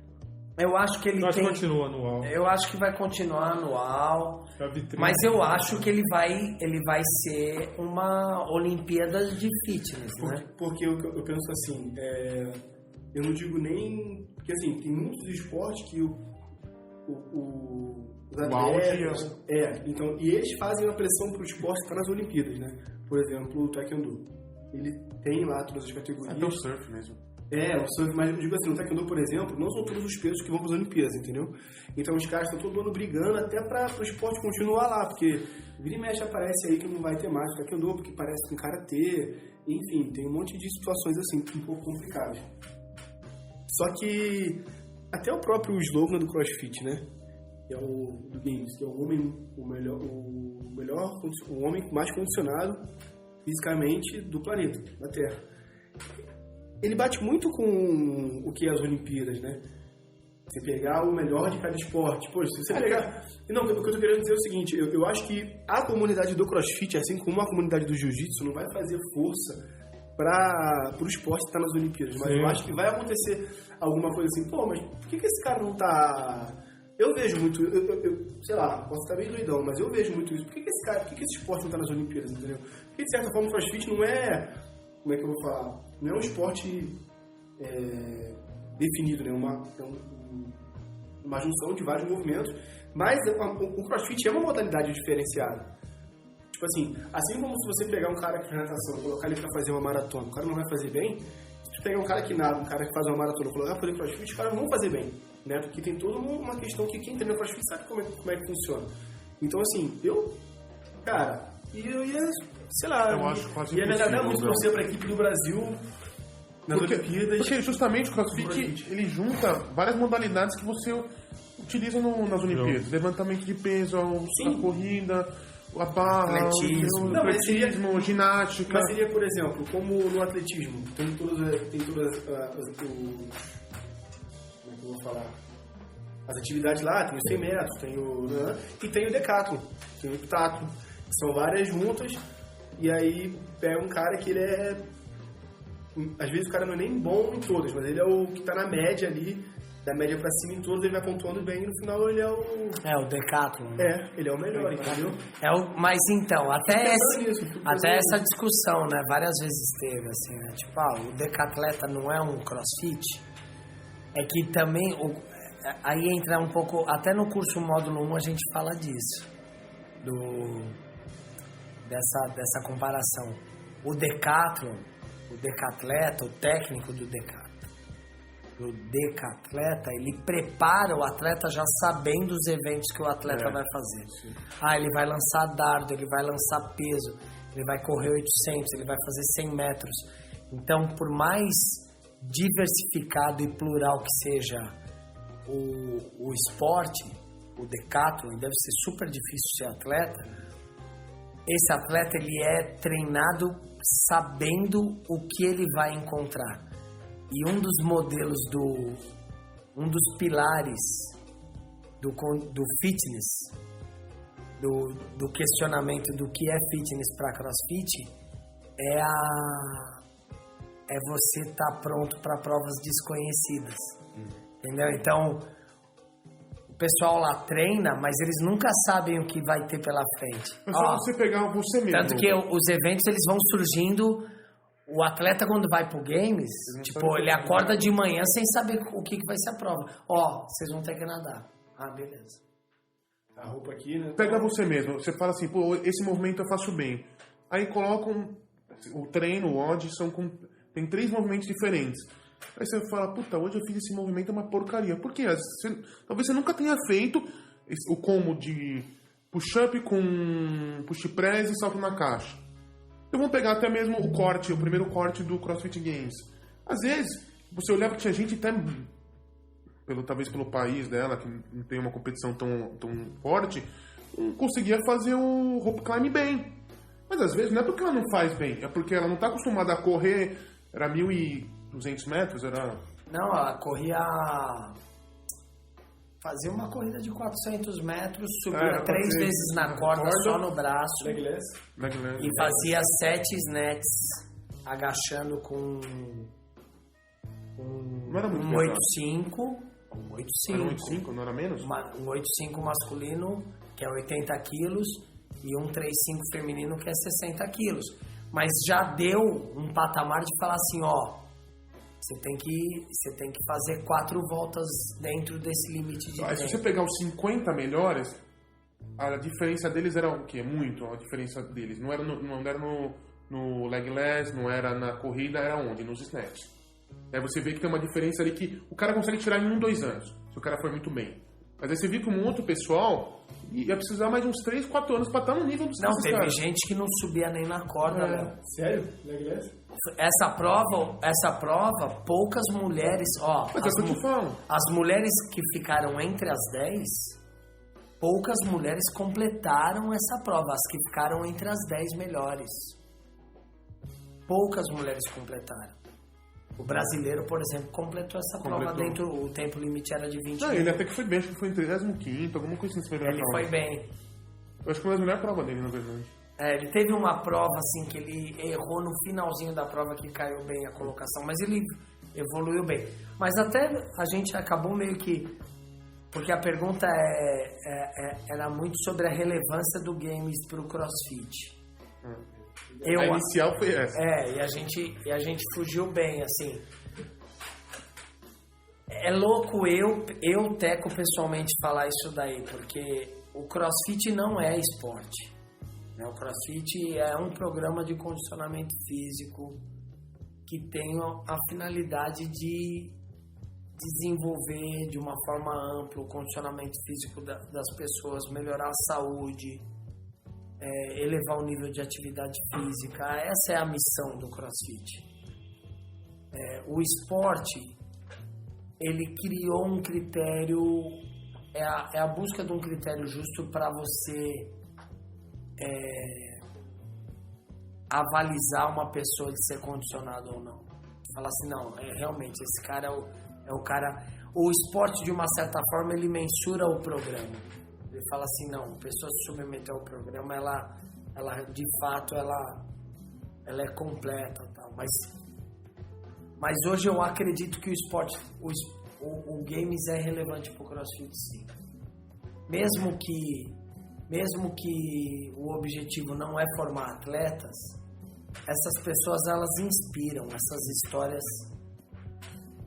Eu acho que ele
Eu acho
tem...
que continua anual.
Eu acho que vai continuar anual.
A vitrine.
Mas eu acho que ele vai ser uma Olimpíada de fitness, né?
Porque eu penso assim, eu não digo nem... Porque assim, tem muitos esportes que os atletas... Então, e eles fazem uma pressão para o esporte estar nas Olimpíadas, né? Por exemplo, o Taekwondo. Ele tem lá todas as categorias.
Até o surf mesmo.
O surf, mas eu digo assim, no Taekwondo, por exemplo, não são todos os pesos que vão para as Olimpíadas, entendeu? Então os caras estão todo ano brigando até para o esporte continuar lá, porque vira e mexe aparece aí que não vai ter mais o Taekwondo, porque parece com Karatê, enfim, tem um monte de situações assim, um pouco complicadas. Só que até o próprio slogan do CrossFit, né? Que é o do Games, que é o homem mais condicionado fisicamente do planeta, da Terra. Ele bate muito com o que é as Olimpíadas, né? Você pegar o melhor de cada esporte. Poxa, se você pegar... Não, o que eu tô querendo dizer é o seguinte, eu acho que a comunidade do CrossFit, assim como a comunidade do Jiu-Jitsu, não vai fazer força para o esporte estar nas Olimpíadas. Mas eu acho que vai acontecer alguma coisa assim, pô, mas por que esse cara não tá... Eu vejo muito, sei lá, posso estar meio doidão, mas eu vejo muito isso. Por que esse esporte não tá nas Olimpíadas, entendeu? Porque de certa forma o CrossFit não é... Como é que eu vou falar? Não é um esporte definido, né? Uma junção de vários movimentos, mas o CrossFit é uma modalidade diferenciada. Tipo assim como se você pegar um cara que faz natação e colocar ele pra fazer uma maratona, o cara não vai fazer bem. Se você pegar um cara que nada, um cara que faz uma maratona e colocar pra fazer CrossFit, os caras não vão fazer bem, né? Porque tem toda uma questão que quem treina CrossFit sabe como é que funciona. Então assim, eu ia, sei lá,
Eu acho quase
ia me agradar
impossível,
muito
né?
torcer pra equipe do Brasil nas Olimpíadas.
Porque justamente o CrossFit, ele junta várias modalidades que você utiliza nas Olimpíadas. Levantamento de peso, a corrida, a barra,
Atletismo.
o
Não, mas
atletismo, ginástica.
Mas seria, por exemplo, como no atletismo, tem todas como é que eu vou falar? As atividades lá, tem os 100 metros, e tem o decathlon, tem o heptathlon, que são várias juntas, e aí pega um cara que ele às vezes o cara não é nem bom em todas, mas ele é o que tá na média ali, da média pra cima em todas, ele vai pontuando bem e no final ele é o...
O decathlon.
ele é o melhor, entendeu?
Mas então, até
Pensando
essa discussão, né, várias vezes teve, assim, né, tipo, o decatleta não é um crossfit, é que também, aí entra um pouco, até no curso módulo 1 a gente fala disso, dessa comparação. O decathlon, o decatleta, o técnico do decatleta, ele prepara o atleta já sabendo os eventos que o atleta vai fazer. Sim. Ele vai lançar dardo, ele vai lançar peso, ele vai correr 800, ele vai fazer 100 metros. Então, por mais diversificado e plural que seja o esporte, o decathlon, deve ser super difícil ser atleta, esse atleta ele é treinado sabendo o que ele vai encontrar. E um dos modelos um dos pilares do fitness, do questionamento do que é fitness para CrossFit, é você estar pronto para provas desconhecidas. Entendeu? Então, o pessoal lá treina, mas eles nunca sabem o que vai ter pela frente.
É só você pegar você mesmo.
Tanto que os eventos eles vão surgindo. O atleta, quando vai pro Games, ele acorda de manhã sem saber o que vai ser a prova. Vocês vão ter que nadar. Beleza.
A roupa aqui, né?
Pega você mesmo. Você fala assim, esse movimento eu faço bem. Aí colocam o treino, o odd, tem 3 movimentos diferentes. Aí você fala, hoje eu fiz esse movimento, é uma porcaria. Por quê? Talvez você nunca tenha feito o combo de push-up com push-press e salto na caixa. Então vamos pegar até mesmo o primeiro corte do CrossFit Games. Às vezes, você olhava que tinha gente até, talvez pelo país dela, que não tem uma competição tão forte, não conseguia fazer o rope climb bem. Mas às vezes não é porque ela não faz bem, é porque ela não está acostumada a correr, era 1.200 metros, era...
Não, ela fazia uma corrida de 400 metros, subia 3 vezes na corda, só no braço.
Legless.
E fazia 7 snatches, agachando com
não era muito
um 8.5.
Era um 8.5, não era menos?
Um 8.5 masculino, que é 80 quilos, e um 3.5 feminino, que é 60 quilos. Mas já deu um patamar de falar assim, ó, você tem que fazer 4 voltas dentro desse limite de tempo.
Se você pegar os 50 melhores, a diferença deles era o quê? Muito, a diferença deles. Não era no legless, não era na corrida, era onde? Nos snatches. Aí você vê que tem uma diferença ali que o cara consegue tirar em 1-2 anos, se o cara for muito bem. Mas aí você viu que um outro pessoal ia precisar mais de uns 3-4 anos pra estar no nível dos
Não, teve
caras.
gente que não subia nem na corda, né?
Sério? Legless?
Essa prova, poucas mulheres, ó,
Mas é o que eu te falo.
as mulheres que ficaram entre as 10, poucas mulheres completaram essa prova, as que ficaram entre as 10 melhores. Poucas mulheres completaram. O brasileiro, por exemplo, completou essa prova dentro, o tempo limite era de 20 minutos.
Ele até que foi bem, acho que foi em 35º, alguma coisa assim.
Ele foi bem.
Eu acho que foi a melhor prova dele, na verdade.
Ele teve uma prova assim que ele errou no finalzinho da prova, que caiu bem a colocação, mas ele evoluiu bem. Mas até a gente acabou meio que... Porque a pergunta era muito sobre a relevância do games pro CrossFit.
A inicial foi essa.
E a gente fugiu bem, assim. É louco eu Teco, pessoalmente, falar isso daí, porque o CrossFit não é esporte. Né? O CrossFit é um programa de condicionamento físico que tem a finalidade de desenvolver de uma forma ampla o condicionamento físico das pessoas, melhorar a saúde, elevar o nível de atividade física. Essa é a missão do CrossFit. O esporte, ele criou um critério, é a busca de um critério justo para você avalizar uma pessoa de ser condicionado ou não. Falar assim, não, realmente, esse cara é o cara... O esporte, de uma certa forma, ele mensura o programa. Ele fala assim, não, a pessoa se submeter ao programa, ela de fato, ela é completa, tal. Mas hoje eu acredito que o esporte, o games é relevante para o CrossFit, sim. Mesmo que o objetivo não é formar atletas, essas pessoas, elas inspiram, essas histórias.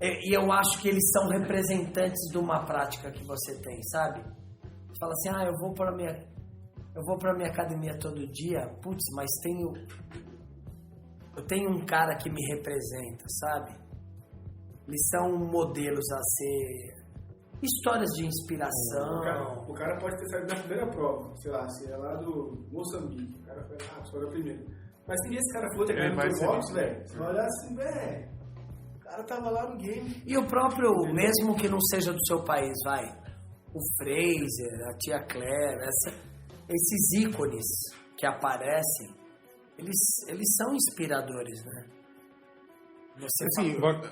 E eu acho que eles são representantes de uma prática que você tem, sabe? Você fala assim, eu vou para minha academia todo dia, putz, mas eu tenho um cara que me representa, sabe? Eles são modelos a ser... Histórias de inspiração.
O cara pode ter saído na primeira prova, sei lá, se é lá do Moçambique. O cara foi a primeira. Mas se esse cara for ter ganho no boxe, velho, você vai olhar assim, velho, o cara tava lá no game.
E o próprio, mesmo que não seja do seu país, vai, o Fraser, a tia Claire, esses ícones que aparecem, eles são inspiradores, né?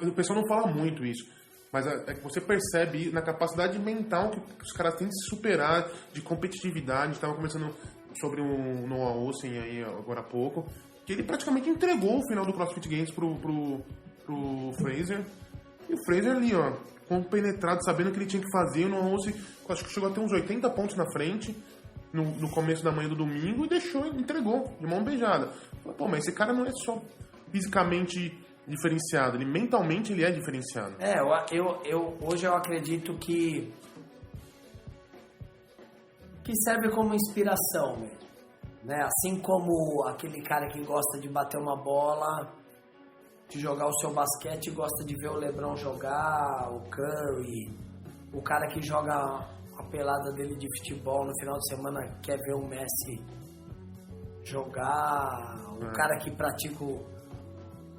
O pessoal não fala muito isso, mas é que você percebe na capacidade mental que os caras têm de se superar, de competitividade. A gente estava conversando sobre o Noah Osen aí agora há pouco, que ele praticamente entregou o final do CrossFit Games pro Fraser. E o Fraser ali, ó, compenetrado, sabendo o que ele tinha que fazer. O Noah Osen, acho que chegou a ter uns 80 pontos na frente no começo da manhã do domingo e entregou, de mão beijada. Pô, mas esse cara não é só fisicamente diferenciado, mentalmente ele é diferenciado.
Hoje eu acredito que serve como inspiração mesmo, né? Assim como aquele cara que gosta de bater uma bola, de jogar o seu basquete, gosta de ver o LeBron jogar, o Curry, o cara que joga a pelada dele de futebol no final de semana quer ver o Messi jogar, o cara que pratica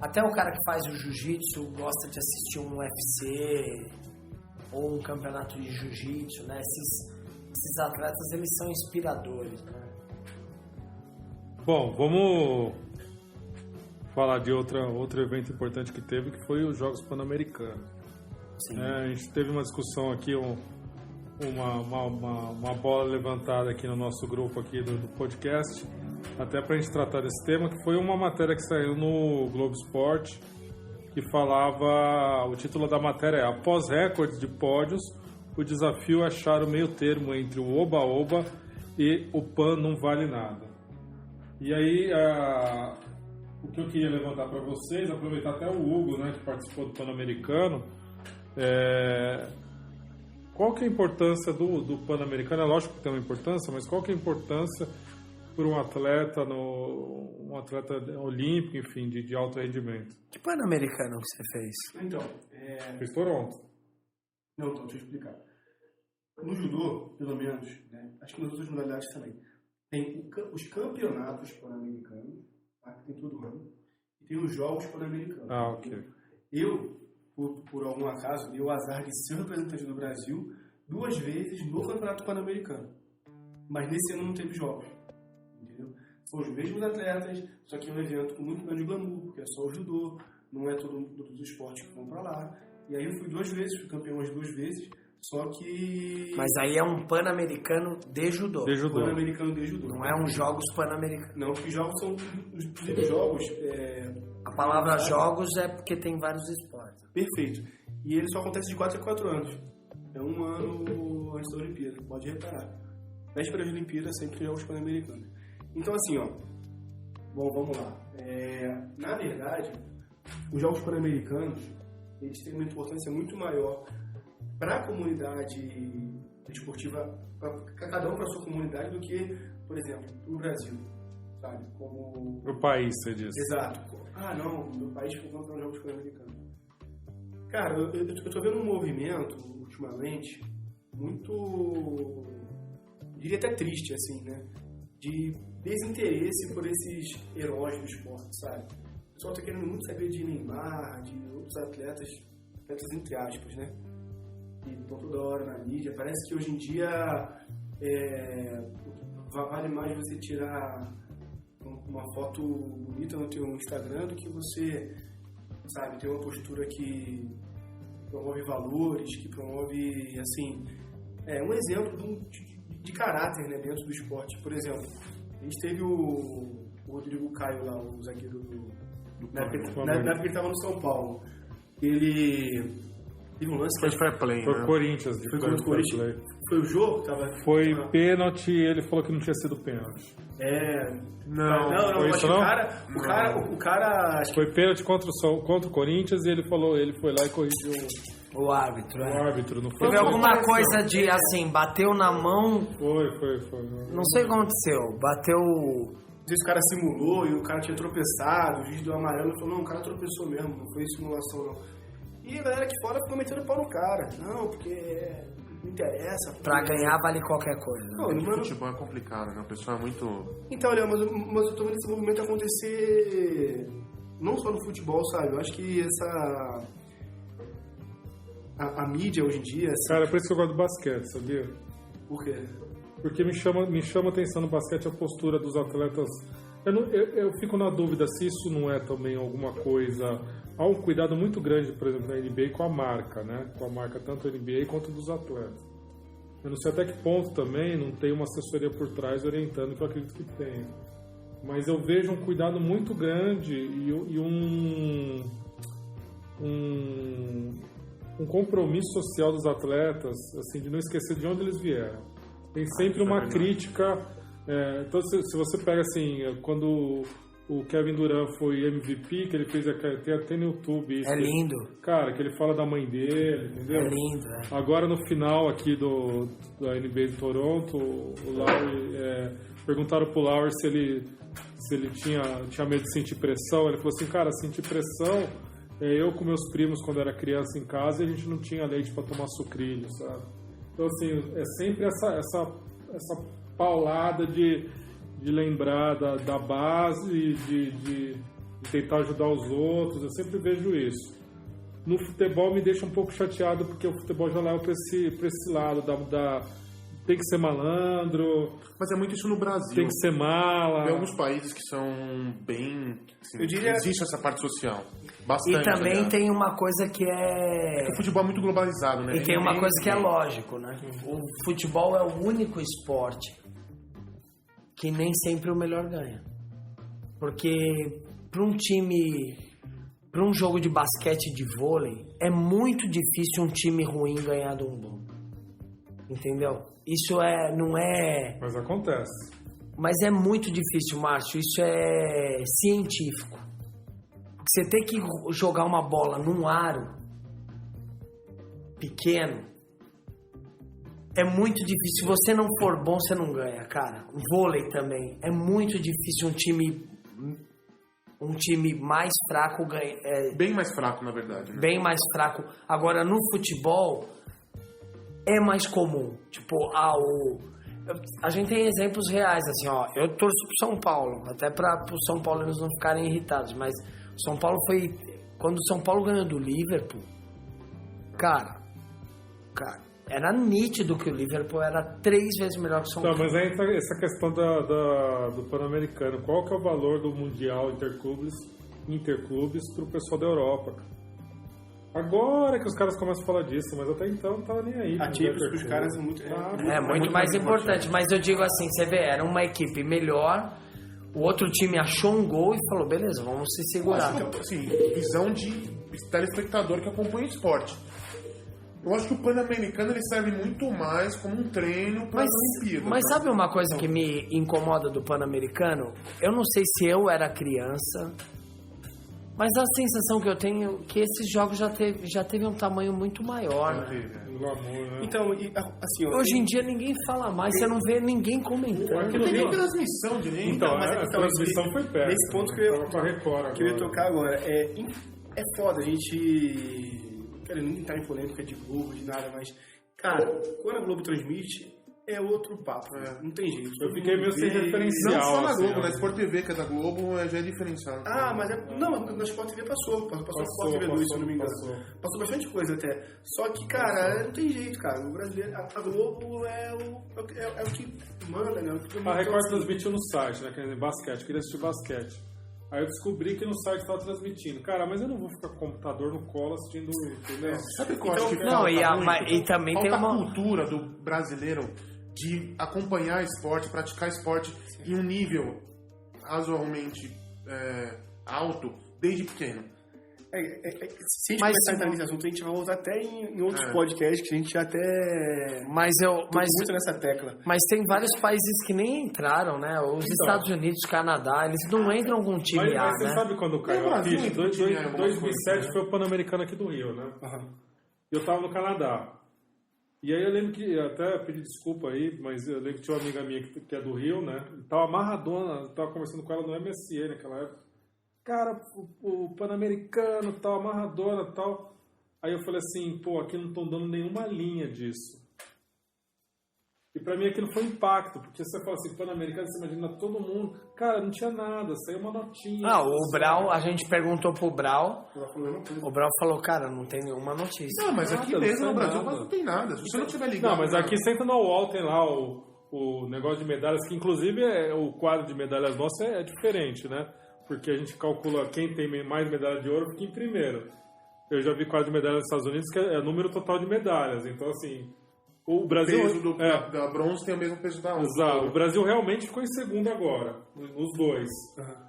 até o cara que faz o jiu-jitsu gosta de assistir um UFC ou um campeonato de jiu-jitsu, né? Esses atletas, eles são inspiradores, né?
Bom, vamos falar de outro evento importante que teve, que foi os Jogos Pan-Americanos. A gente teve uma discussão aqui, uma bola levantada aqui no nosso grupo aqui do podcast, até para a gente tratar desse tema, que foi uma matéria que saiu no Globo Esporte, que falava, o título da matéria é: após recordes de pódios, o desafio é achar o meio termo entre o oba-oba e o pan não vale nada. E aí, o que eu queria levantar para vocês, aproveitar até o Hugo, né, que participou do Pan-Americano, qual que é a importância do Pan-Americano? É lógico que tem uma importância, mas qual que é a importância para um atleta olímpico, enfim, de alto rendimento?
Que Pan-Americano que você fez?
Então,
Fiz Toronto.
Não, então, deixa eu explicar. No judô, pelo menos, né, acho que nas outras modalidades também, tem os campeonatos pan-americanos, tá, que tem todo ano, e tem os jogos pan-americanos.
Ok.
Eu, por algum acaso, dei o azar de ser representante do Brasil 2 vezes no campeonato pan-americano. Mas nesse ano não teve jogos. Entendeu? São os mesmos atletas, só que é um evento com muito grande glamour, porque é só o judô, não é todos os esportes que vão pra lá. E aí eu fui 2 vezes, fui campeão as 2 vezes, só que...
Mas aí é um Pan-Americano de judô.
Pan-Americano de judô.
Não é um Jogos Pan-Americanos.
Não, porque jogos são... Os jogos...
A palavra jogos é porque tem vários esportes.
Perfeito. E ele só acontece de 4 em 4 anos. É um ano antes da Olimpíada, pode reparar. Véspera de Olimpíada sempre tem jogos pan-americanos. Então assim, ó... Bom, vamos lá. Na verdade, os jogos pan-americanos, eles têm uma importância muito maior para a comunidade esportiva, cada um para a sua comunidade, do que, por exemplo, o Brasil, sabe? Como...
O país, você diz.
Exato. Ah, não, meu país foi contra os Jogos Pan-Americanos. Cara, eu tô vendo um movimento, ultimamente, muito, diria até triste, assim, né? De desinteresse por esses heróis do esporte, sabe? O pessoal tá querendo muito saber de Neymar, de outros atletas entre aspas, né? E estão toda hora na mídia. Parece que hoje em dia vale mais você tirar uma foto bonita no teu Instagram do que você, sabe, ter uma postura que promove valores, que promove, assim, um exemplo de caráter, né, dentro do esporte. Por exemplo, a gente teve o Rodrigo Caio lá, o zagueiro na época que ele estava no São Paulo. Ele teve um lance
foi fair play,
foi
né?
Corinthians.
Foi contra o Corinthians. Foi o jogo?
Foi pênalti e ele falou que não tinha sido pênalti.
Não,
acho
que o cara acho que
foi pênalti contra o Corinthians e ele foi lá e corrigiu
o árbitro.
O árbitro, não foi?
Teve alguma coisa de, assim, bateu na mão...
Foi.
Não sei o que aconteceu. Bateu...
Não sei se o cara simulou e o cara tinha tropeçado, o juiz deu amarelo e falou, não, o cara tropeçou mesmo, não foi simulação não. E a galera aqui fora ficou metendo pau no cara. Não, porque não interessa. Porque...
Pra ganhar vale qualquer coisa.
Não, no futebol é complicado, né? O pessoal é muito...
Então, Léo, mas eu tô vendo esse movimento acontecer não só no futebol, sabe? Eu acho que a mídia hoje em dia... Assim...
Cara, é por isso que eu gosto do basquete, sabia?
Por quê?
Porque me chama atenção no basquete a postura dos atletas. Eu fico na dúvida se isso não é também alguma coisa... Há um cuidado muito grande, por exemplo, na NBA com a marca, né? Com a marca tanto da NBA quanto dos atletas. Eu não sei até que ponto também não tem uma assessoria por trás orientando, que eu acredito que tenha. Mas eu vejo um cuidado muito grande e um compromisso social dos atletas, assim, de não esquecer de onde eles vieram. Tem sempre uma crítica. Então, se você pega assim, quando o Kevin Durant foi MVP, que ele fez até no YouTube isso.
É lindo.
Cara, que ele fala da mãe dele, entendeu?
É lindo,
Agora no final aqui da NBA de Toronto, o Lowry, perguntaram pro Lowry se ele tinha medo de sentir pressão. Ele falou assim, cara, sentir pressão, eu com meus primos quando era criança em casa, a gente não tinha leite para tomar sucrilho, sabe? Então assim, é sempre essa paulada de de lembrar da base, de tentar ajudar os outros. Eu sempre vejo isso. No futebol me deixa um pouco chateado, porque o futebol já leva para esse lado tem que ser malandro.
Mas é muito isso no Brasil.
Tem que ser mala.
Tem alguns países que são bem... Assim,
eu diria...
Existe essa parte social. Bastante.
E também tem uma coisa que é...
O futebol é muito globalizado, né?
E tem uma coisa que é lógico, né? O futebol é o único esporte que nem sempre o melhor ganha. Porque para um time... Para um jogo de basquete e de vôlei, é muito difícil um time ruim ganhar de um bom. Entendeu? Isso não é...
Mas acontece.
Mas é muito difícil, Márcio. Isso é científico. Você tem que jogar uma bola num aro pequeno, é muito difícil. Se você não for bom, você não ganha, cara. Vôlei também. É muito difícil um time mais fraco ganha.
Bem mais fraco, na verdade. Né?
Bem mais fraco. Agora, no futebol, é mais comum. Tipo, a gente tem exemplos reais, assim, ó. Eu torço pro São Paulo, até para os São Paulinos não ficarem irritados, mas o São Paulo foi... Quando o São Paulo ganhou do Liverpool, cara, era nítido que o Liverpool era 3 vezes melhor que o São Paulo.
Mas aí entra essa questão do Pan-Americano. Qual que é o valor do Mundial Interclubes pro pessoal da Europa? Agora que os caras começam a falar disso, mas até então não tava nem aí.
A Champions pros caras é muito...
É muito mais importante, mas eu digo assim, você vê, era uma equipe melhor, o outro time achou um gol e falou, beleza, vamos se segurar.
Eu acho que, assim, visão de telespectador que acompanha o esporte. Eu acho que o Pan-Americano ele serve muito mais como um treino para a Olimpíada.
Mas sabe uma coisa que me incomoda do Pan-Americano? Eu não sei se eu era criança, mas a sensação que eu tenho é que esses jogos já teve um tamanho muito maior, né?
Então, assim...
Hoje em dia ninguém fala mais, você não vê ninguém comentando.
Não tem transmissão direito.
Então, a transmissão foi perto.
Nesse ponto que eu ia tocar agora. É foda, a gente... Não quero nem entrar em polêmica de Globo, de nada, mas... Cara, quando a Globo transmite, é outro papo. Não tem jeito.
Eu fiquei meio sem referencial.
Não só na
assim,
Globo, na Sport TV, que é da Globo, já é diferenciado.
Mas não, na Sport TV passou no Sport TV 2, se eu não me engano. Passou bastante coisa até. Só que, cara, não tem jeito, cara. O brasileiro, a Globo é o que manda, né?
A Record transmitiu no site, né? Quer dizer, basquete. Eu queria assistir basquete. Aí eu descobri que no site estava transmitindo. Cara, mas eu não vou ficar com o computador no colo assistindo, entendeu?
Sabe o que eu acho que
não,
falta
e também
falta
tem uma
cultura do brasileiro de acompanhar esporte, praticar esporte em um nível razoavelmente alto desde pequeno.
Se a gente começar a entrar nesse assunto, a gente vai voltar até em outros podcasts que a gente já até...
Mas
muito nessa tecla.
Mas tem vários países que nem entraram, né? Os Estados Unidos, Canadá, eles não entram com um time A,
mas você
né?
sabe quando caiu a ficha? 2007 foi o Pan-Americano aqui do Rio, né? Eu tava no Canadá. E aí eu lembro que, até pedi desculpa aí, mas eu lembro que tinha uma amiga minha que é do Rio, né? Tava amarradona, tava conversando com ela no MSN naquela época. Cara, o Pan-Americano, tal, amarradona, tal. Aí eu falei assim, aqui não estão dando nenhuma linha disso. E pra mim aquilo foi um impacto, porque você fala assim, Pan-Americano, você imagina todo mundo. Cara, não tinha nada, saiu uma notinha.
O Brau, a gente perguntou pro Brau, o Brau falou, cara, não tem nenhuma notícia.
Não, mas aqui mesmo no Brasil não tem nada. Se você não tiver ligado...
Não, mas aqui senta no UOL, tem lá o negócio de medalhas, que inclusive o quadro de medalhas nosso é diferente, né? Porque a gente calcula quem tem mais medalha de ouro fica em primeiro. Eu já vi quadro de medalhas nos Estados Unidos que é o número total de medalhas. Então, assim, o Brasil...
O peso da bronze tem o mesmo peso da ouro.
Exato. O Brasil realmente ficou em segundo agora, os dois.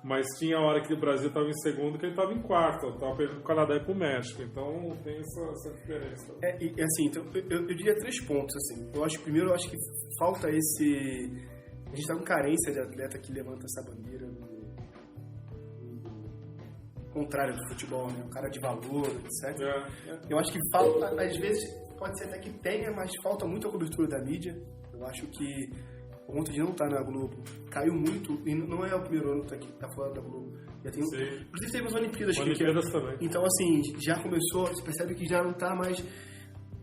Mas tinha a hora que o Brasil estava em segundo que ele estava em quarto. Estava perdendo pro Canadá e pro México. Então, tem essa diferença.
Assim, então, eu diria 3 pontos, assim. Primeiro, eu acho que falta esse... A gente está com carência de atleta que levanta essa bandeira contrário do futebol, né? Um cara de valor, etc. Eu acho que falta, às vezes, pode ser até que tenha, mas falta muito a cobertura da mídia. Eu acho que ontem de não estar na Globo caiu muito, e não é o primeiro ano que tá fora da Globo. Já tem inclusive teve umas Olimpíadas
também.
Então, assim, já começou, você percebe que já não tá mais...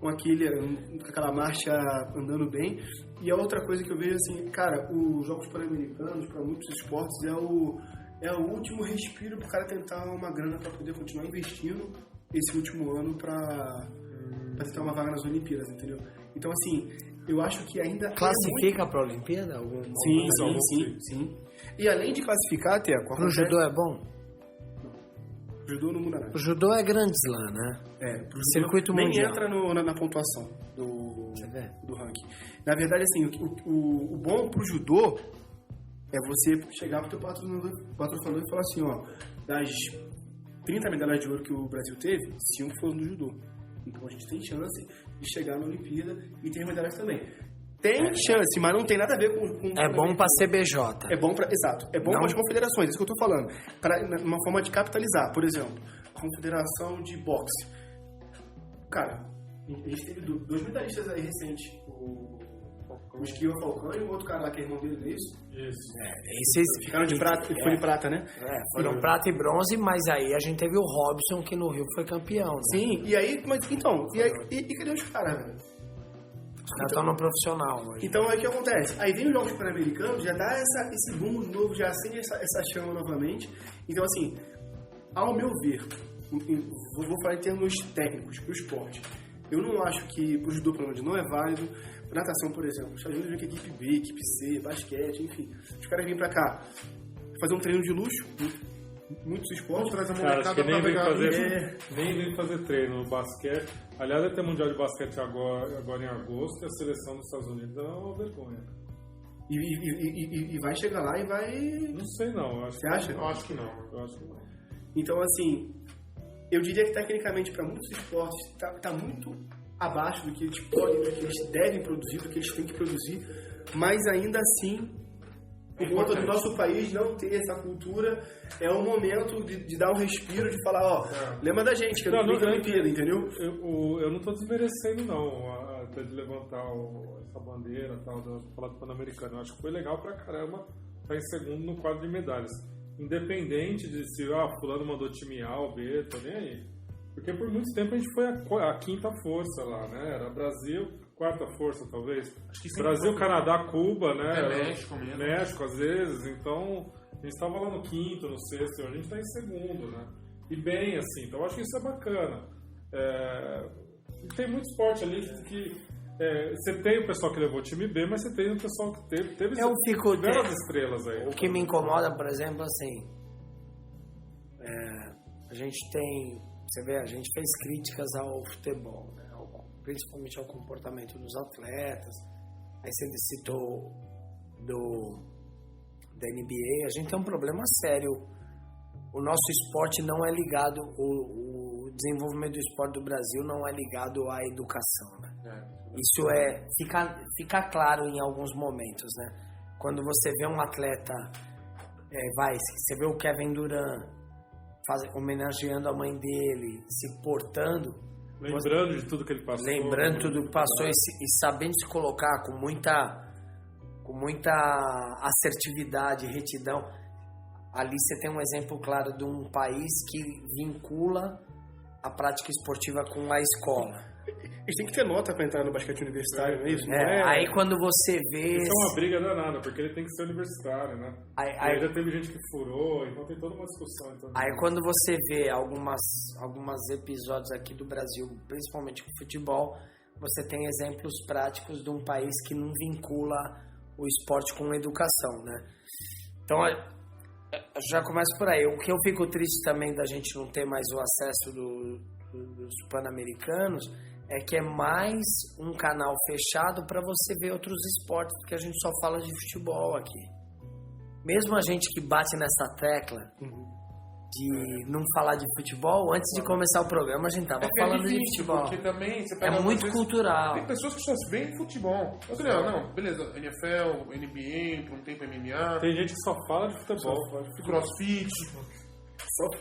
uma killer, com aquela marcha andando bem. E a outra coisa que eu vejo assim, cara, os Jogos Pan-Americanos, para muitos esportes, é o último respiro pro cara tentar uma grana para poder continuar investindo esse último ano para tentar uma vaga nas Olimpíadas, entendeu? Então, assim, eu acho que ainda...
Classifica para a Olimpíada?
Sim. E além de classificar, Teco...
O judô é bom?
O judô não muda nada.
O judô é Grand Slam, né?
Pro
circuito
nem
mundial.
entra na pontuação do ranking. Na verdade, assim, o bom pro judô é você chegar pro teu patrocinador e falar assim, ó, das 30 medalhas de ouro que o Brasil teve, 5 foram no judô. Então a gente tem chance de chegar na Olimpíada e ter medalhas também. Tem chance, mas não tem nada a ver com
é bom pra CBJ.
É bom pra... Exato. É bom para as confederações, isso que eu tô falando. Uma forma de capitalizar. Por exemplo, a Confederação de Boxe. Cara, a gente teve 2 medalhistas aí recentes. O Esquiva Falcão e o outro cara lá que é irmão dele, não é isso?
Isso.
Esses
ficaram de prata, foi de prata, né?
Foram prata e bronze, mas aí a gente teve o Robson, que no Rio foi campeão, né?
Sim, e aí, mas então, e cadê os caras, velho?
Os caras estão no profissional hoje.
Então, aí o que acontece? Aí vem os Jogos Pan-Americanos, já dá esse boom de novo, já acende essa chama novamente. Então, assim, ao meu ver, vou falar em termos técnicos pro esporte. Eu não acho que pro judô, pelo menos, não é válido. Natação, por exemplo, os Estados Unidos vem com equipe B, equipe C, basquete, enfim. Os caras vêm pra cá fazer um treino de luxo, muitos esportes.
Traz a
Cara, acho que nem
vem
vem fazer treino no basquete. Aliás, vai ter Mundial de Basquete agora em agosto, e a seleção dos Estados Unidos é uma vergonha.
E vai chegar lá e vai...
Não sei não.
Você acha?
Eu acho que não.
Então, assim, eu diria que tecnicamente para muitos esportes tá muito abaixo do que eles podem, do que eles devem produzir, do que eles têm que produzir, mas ainda assim, por conta do nosso país não ter essa cultura, é o momento de dar um respiro, de falar, ó, lembra da gente, que eu não tenho Olimpíada, entendeu?
Eu não tô desmerecendo não, até de levantar essa bandeira e tal, de falar do Pan-Americano. Eu acho que foi legal pra caramba estar em segundo no quadro de medalhas. Independente de se fulano mandou time A ou B, tô nem aí. Porque por muito tempo a gente foi a quinta força lá, né? Era Brasil, quarta força talvez.
Acho que
Brasil, Canadá, Cuba, né?
México mesmo.
México às vezes. Então a gente estava lá no quinto, no sexto, a gente está em segundo, né? E bem assim. Então eu acho que isso é bacana. E tem muito esporte ali que você tem o pessoal que levou o time B, mas você tem o pessoal que teve várias estrelas aí.
O que me incomoda, por exemplo, assim, a gente tem, você vê, a gente fez críticas ao futebol, né? Principalmente ao comportamento dos atletas. Aí você citou da NBA, a gente tem um problema sério. O nosso esporte não é ligado, o desenvolvimento do esporte do Brasil não é ligado à educação, né? Isso fica claro em alguns momentos, né? Quando você vê um atleta, você vê o Kevin Durant homenageando a mãe dele, se portando,
lembrando de tudo que ele passou,
e sabendo se colocar com muita assertividade, retidão. Ali você tem um exemplo claro de um país que vincula a prática esportiva com a escola.
Eles têm que ter nota para entrar no basquete universitário, não é isso?
Aí quando você vê...
Isso é uma briga danada, porque ele tem que ser universitário, né? Aí já teve gente que furou, então tem toda uma discussão. Então,
aí quando você vê algumas episódios aqui do Brasil, principalmente com futebol, você tem exemplos práticos de um país que não vincula o esporte com a educação, né? Então, já começa por aí. O que eu fico triste também da gente não ter mais o acesso dos Pan-Americanos é que é mais um canal fechado para você ver outros esportes, porque a gente só fala de futebol aqui. Mesmo a gente que bate nessa tecla de não falar de futebol, antes de começar o programa a gente tava falando de futebol.
Porque também você pega
muito cultural.
Tem pessoas que só veem futebol. Não, beleza, NFL, NBA, por um tempo MMA.
Tem gente que só fala de futebol.
CrossFit.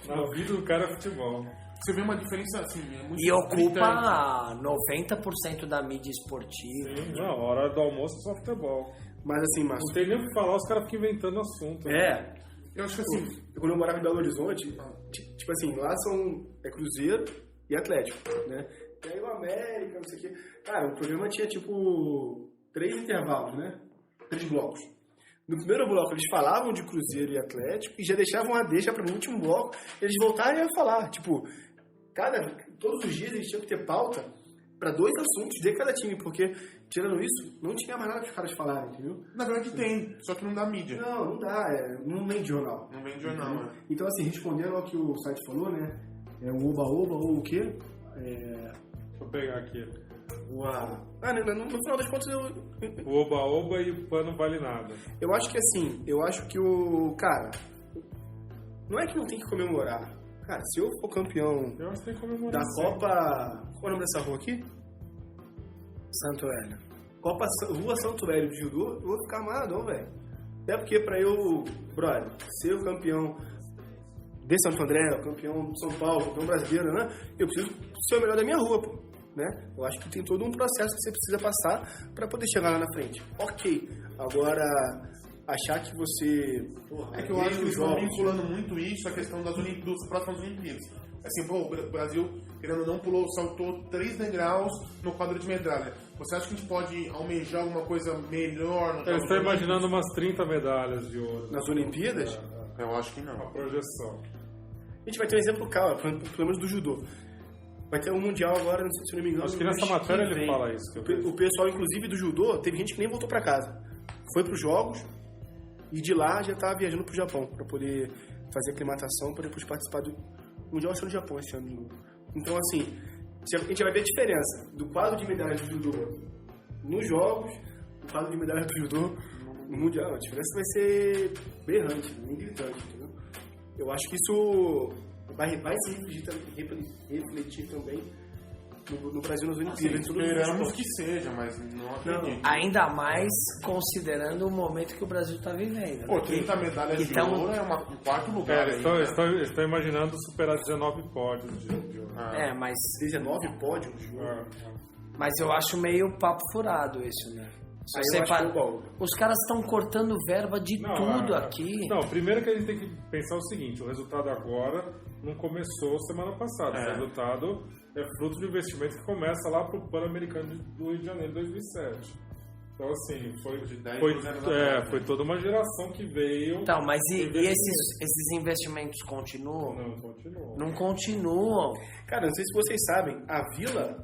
Na vida do cara é futebol.
Você vê uma diferença assim, muito
e ocupa 90% da mídia esportiva.
Sim, não, a hora do almoço é só futebol.
Mas assim, Márcio,
não tem nem o que falar, os caras ficam inventando assunto.
Né? Eu acho que assim, quando eu morava em Belo Horizonte, tipo assim, lá são Cruzeiro e Atlético, né? E aí o América, não sei o quê. Cara, o programa tinha, tipo, 3 intervalos, né? 3 blocos. No primeiro bloco, eles falavam de Cruzeiro e Atlético e já deixavam a deixa para o último bloco eles voltarem a falar. Tipo, todos os dias eles tinham que ter pauta para 2 assuntos de cada time, porque, tirando isso, não tinha mais nada para os caras falarem, entendeu?
Na verdade tem, só que não dá mídia.
Não dá, não vem de jornal.
Não vem de jornal, né?
Então, assim, respondendo ao que o site falou, né? É o oba-oba ou o quê?
Deixa eu pegar aqui.
No final das contas,
O oba-oba e o pano vale nada.
eu acho que, assim, o cara, não é que não tem que comemorar. Cara, se eu for campeão
Eu acho que tem que comemorar.
da Copa... Qual é o nome dessa rua aqui?
Santo Hélio.
Rua Santo Hélio de judô, eu vou ficar amarradão, velho. Até porque pra eu, brother, ser o campeão de Santo André, o campeão de São Paulo, campeão brasileiro, né? Eu preciso ser o melhor da minha rua, pô. Né? Eu acho que tem todo um processo que você precisa passar pra poder chegar lá na frente. Ok. Agora, achar que você...
É que eu acho que eles estão vinculando muito isso à questão das próximas Olimpíadas. Assim, pô, o Brasil, querendo ou não, saltou 3 degraus no quadro de medalha. Você acha que a gente pode almejar alguma coisa melhor?
Eu estou imaginando umas 30 medalhas de ouro.
Nas Olimpíadas?
Eu acho que não.
Uma projeção.
A gente vai ter um exemplo claro, pelo menos do judô. Vai ter um mundial agora, se não me engano.
Acho que nessa matéria ele fala isso.
O pessoal, inclusive, do judô, teve gente que nem voltou pra casa. Foi pros jogos e de lá já tava viajando pro Japão pra poder fazer aclimatação pra depois participar do mundial. Acho que no Japão esse ano. Então, assim, a gente vai ver a diferença do quadro de medalhas do judô nos jogos, do quadro de medalhas do judô no mundial. A diferença vai ser berrante, bem gritante, entendeu? Eu acho que isso vai se refletir também no Brasil nas Olimpíadas.
Assim, esperamos que seja, mas não acredito.
Ainda mais considerando o momento que o Brasil está vivendo.
Pô, 30 medalhas de ouro é um quarto lugar.
Estou imaginando superar 19 pódios de ouro.
Mas
19 pódios de ouro.
Mas eu acho meio papo furado isso, né? Os caras estão cortando verba de tudo aqui.
Não, primeiro que a gente tem que pensar o seguinte: o resultado agora não começou semana passada. O resultado é fruto de um investimento que começa lá pro Pan-Americano do Rio de Janeiro de 2007. Então, assim, foi toda uma geração que veio...
Então, mas e esses investimentos continuam?
Não continuam.
Não continuam.
Cara, não sei se vocês sabem, a Vila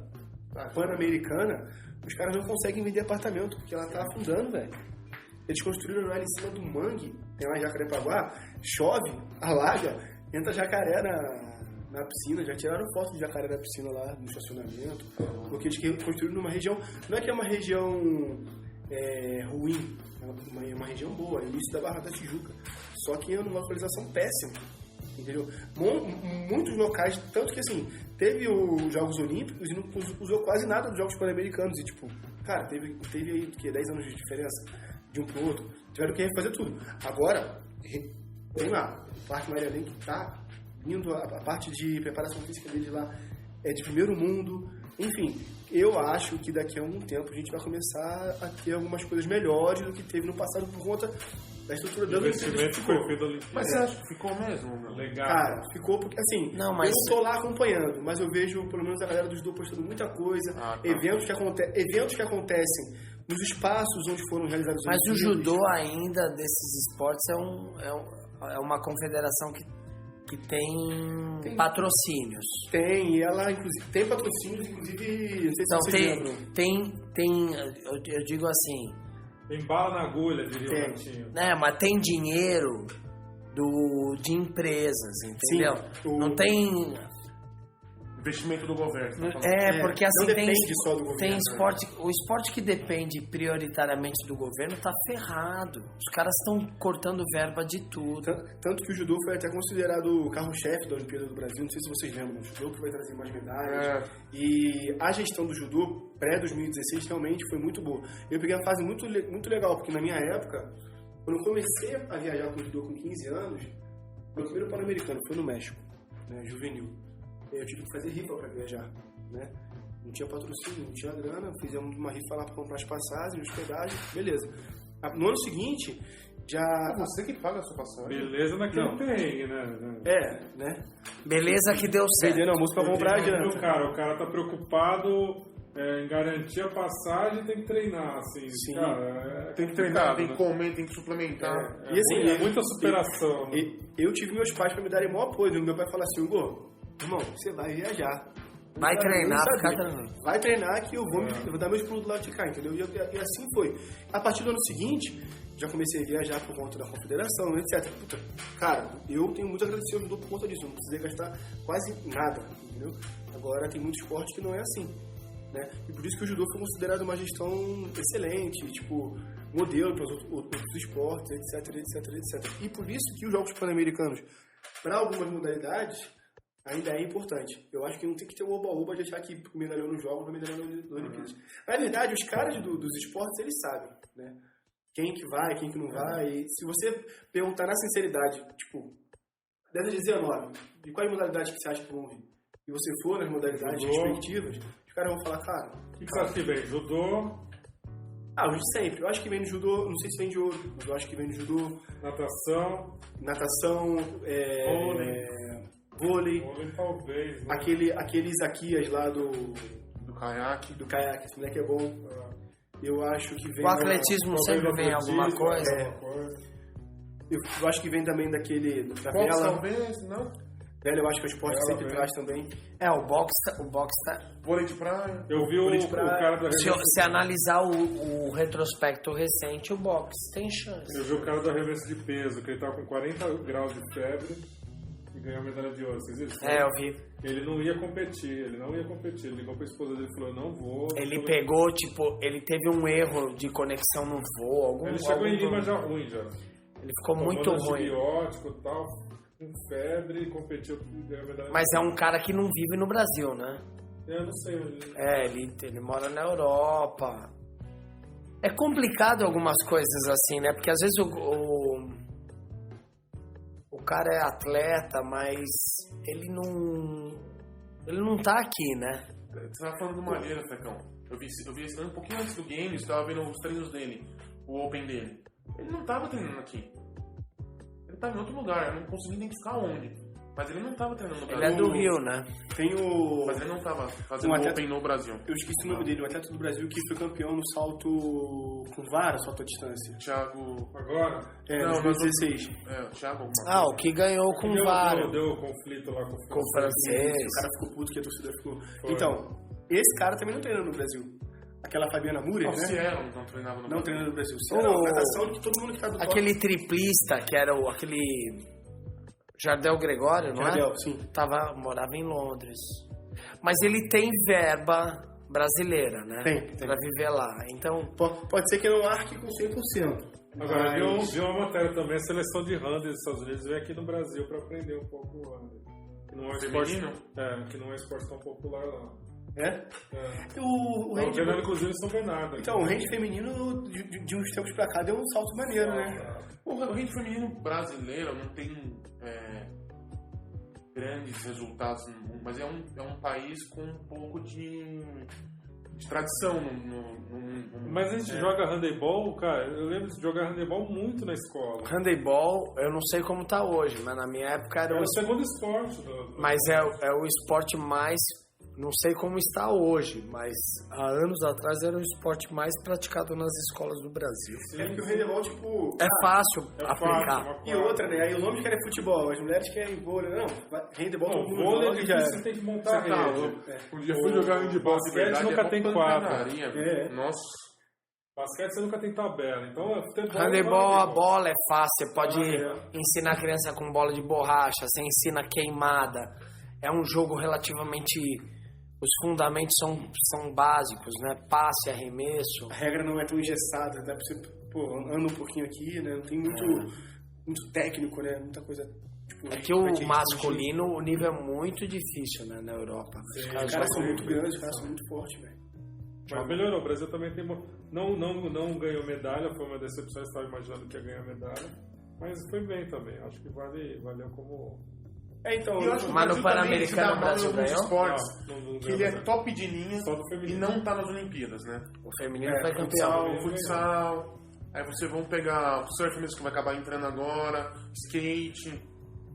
Pan-Americana, os caras não conseguem vender apartamento, porque ela tá afundando, velho. Eles construíram ela em cima do mangue, tem lá em Jacarepaguá, chove, alaga, entra jacaré na piscina, já tiraram foto de jacaré na piscina lá, no estacionamento, porque eles construíram numa região, não é que é uma região ruim, é uma região boa, é início da Barra da Tijuca, só que é numa localização péssima, entendeu? Muitos locais, tanto que assim, teve os Jogos Olímpicos e não usou quase nada dos Jogos Pan-Americanos, e tipo, cara, teve aí, 10 anos de diferença de um pro outro, tiveram que refazer tudo. Agora, tem lá, o Parque Maria Lenk tá indo, a parte de preparação física deles lá é de primeiro mundo, enfim, eu acho que daqui a algum tempo a gente vai começar a ter algumas coisas melhores do que teve no passado por conta da estrutura da
investimento que foi feito ali.
Mas você acha que ficou mesmo? Meu?
Legal.
Cara, ficou porque assim, eu não tô lá acompanhando, mas eu vejo pelo menos a galera do judô postando muita coisa, eventos que acontecem nos espaços onde foram realizados os
Mas o judô ainda desses esportes é uma confederação que tem patrocínios.
Tem, e ela inclusive tem patrocínios, inclusive, não sei se vocês lembram.
Eu digo assim...
Tem bala na agulha, diria o Martinho.
Mas tem dinheiro de empresas, entendeu?
Sim,
não tem...
Investimento do governo.
Porque assim,
não depende só do governo.
Tem esporte, o esporte que depende prioritariamente do governo tá ferrado. Os caras estão cortando verba de tudo.
Tanto que o judô foi até considerado o carro-chefe da Olimpíada do Brasil. Não sei se vocês lembram, o judô que vai trazer mais medalhas. E a gestão do judô pré-2016 realmente foi muito boa. Eu peguei uma fase muito legal, porque na minha época, quando eu comecei a viajar com o judô com 15 anos, meu primeiro Pan-Americano foi no México, né, juvenil. Eu tive que fazer rifa para viajar, né? Não tinha patrocínio, não tinha grana, fizemos uma rifa lá para comprar as passagens, hospedagem, beleza. No ano seguinte, Já...
É você que paga a sua passagem.
Beleza naquele perrengue, né?
né?
Beleza que deu certo.
Vendendo almoço pra comprar
Porque,
adianta.
o cara tá preocupado em garantir a passagem e tem que treinar, assim.
Sim.
Cara,
Tem que treinar, tem que
né?
comer, tem que suplementar.
E assim,
É muita superação. né?
Eu tive meus pais pra me darem maior apoio. Meu pai fala assim, Hugo, irmão, você vai viajar.
Vai
Não
treinar,
saber.
ficar treinando.
Vai treinar que eu vou dar meus pulos do lado de cá, entendeu? E assim foi. A partir do ano seguinte, já comecei a viajar por conta da confederação, etc. Puta, cara, eu tenho muito a agradecer ao judô por conta disso. Eu não precisei gastar quase nada, entendeu? Agora tem muito esporte que não é assim, né? E por isso que o judô foi considerado uma gestão excelente, tipo, modelo para os outros esportes, etc. E por isso que os Jogos Pan-Americanos, para algumas modalidades, ainda é importante. Eu acho que não tem que ter o oba-oba de achar que medalhou nos Jogos ou medalhou nas Olimpíadas. Na verdade, os caras dos esportes, eles sabem, né? Quem que vai, quem que não vai. E se você perguntar na sinceridade, tipo, dessas 19, de quais modalidades que você acha que vão vir? E você for nas modalidades respectivas, os caras vão falar, cara...
O que você acha que vem? Judô?
Os de sempre. Eu acho que vem no judô, não sei se vem de ouro, mas eu acho que vem no judô... Natação, vôlei,
talvez, né?
aquele Isaquias lá do
caiaque.
Do caiaque, esse moleque é bom. Eu acho que vem...
O atletismo sempre vem alguma coisa.
Eu acho que vem também da
boxe,
vela.
talvez, não?
Vela, eu acho que o esporte sempre traz também.
O boxe tá...
Vôlei de praia.
Eu vi o cara da revista...
Se analisar o retrospecto recente, o boxe tem chance.
Eu vi o cara da revista de peso, que ele tava com 40 graus de febre e ganhou a medalha de ouro. Vocês viram?
Eu vi.
Ele não ia competir. Ele ligou pra esposa dele e falou, não vou.
Ele pegou, ele teve um erro de conexão no voo.
Ele chegou em Lima já ruim, já.
Ele ficou muito ruim.
Antibiótico e tal, com febre, competiu e ganhou a medalha.
Mas é um cara que não vive no Brasil, né?
Eu não sei onde.
Ele mora na Europa. É complicado algumas coisas assim, né? Porque às vezes o cara é atleta, mas ele não tá aqui, né?
Você tava falando do Malheiro, Fecão. Eu vi um pouquinho antes do game, eu tava vendo os treinos dele, o Open dele. Ele não tava treinando aqui. Ele tava em outro lugar, eu não consegui identificar onde. Mas ele não tava treinando no Brasil.
Ele é do Rio, né?
Mas
ele não tava fazendo o Open no Brasil.
Eu esqueci o nome dele, o atleta do Brasil que foi campeão no salto com vara, salto à distância.
Thiago...
Agora?
Não, 2016.
Thiago...
o que ganhou com vara.
Deu conflito lá com
o francês.
O cara ficou puto que a torcida ficou... Foi. Então, esse cara também não treina no Brasil. Aquela Fabiana Muriel, né?
Cielo não treinava no Brasil.
Não treina no Brasil. Cielo, natação que todo mundo que tá do
aquele triplista, que era aquele... Jardel Gregório, não
Jardel,
é?
Sim.
Morava em Londres. Mas ele tem verba brasileira, né?
Tem.
Pra viver lá. Então...
Pode ser que não arque com 100%.
Agora, viu uma matéria também, a seleção de handball dos Estados Unidos veio aqui no Brasil pra aprender um pouco o handball. Que não é esporte, que não é esporte tão popular lá. O handball, inclusive, São Bernardo.
Então, o handball feminino, de uns tempos pra cá, deu um salto maneiro, né?
O handball feminino brasileiro não tem grandes resultados no mundo, mas é um país com um pouco de tradição no
Mas a gente joga handebol, cara, eu lembro de jogar handebol muito na escola.
Handebol, eu não sei como tá hoje, mas na minha época era
o segundo esporte.
Mas é o esporte mais... Não sei como está hoje, mas há anos atrás era o esporte mais praticado nas escolas do Brasil.
Sim, porque o handebol, tipo...
É fácil aplicar.
E outra, né? Aí os homens querem futebol, as mulheres querem vôlei. Não, handebol todo mundo
vôlei
joga, já
você tem que montar rede.
Um dia fui jogar handebol de verdade,
nunca tem quadra.
Nossa.
Basquete você nunca tem tabela, então
handebol, a bola é fácil, você pode ensinar a criança com bola de borracha, você ensina queimada. É um jogo relativamente... Os fundamentos são básicos, né? Passe, arremesso.
A regra não é tão engessada, dá pra você, anda um pouquinho aqui, né? Não tem muito técnico, né? Muita coisa... Tipo,
é que o masculino, o nível é muito difícil, né? Na Europa.
Os caras são muito grandes, os caras são muito fortes, velho.
Mas melhorou, o Brasil também tem... Não ganhou medalha, foi uma decepção, eu estava imaginando que ia ganhar medalha. Mas foi bem também, acho que valeu como...
Então,
mas no Pan-Americano o Brasil ganhou?
Esportes, que ele é top de linha e não tá nas Olimpíadas, né?
O feminino foi campeão.
O futsal. Aí você vão pegar o surf mesmo que vai acabar entrando agora, skate.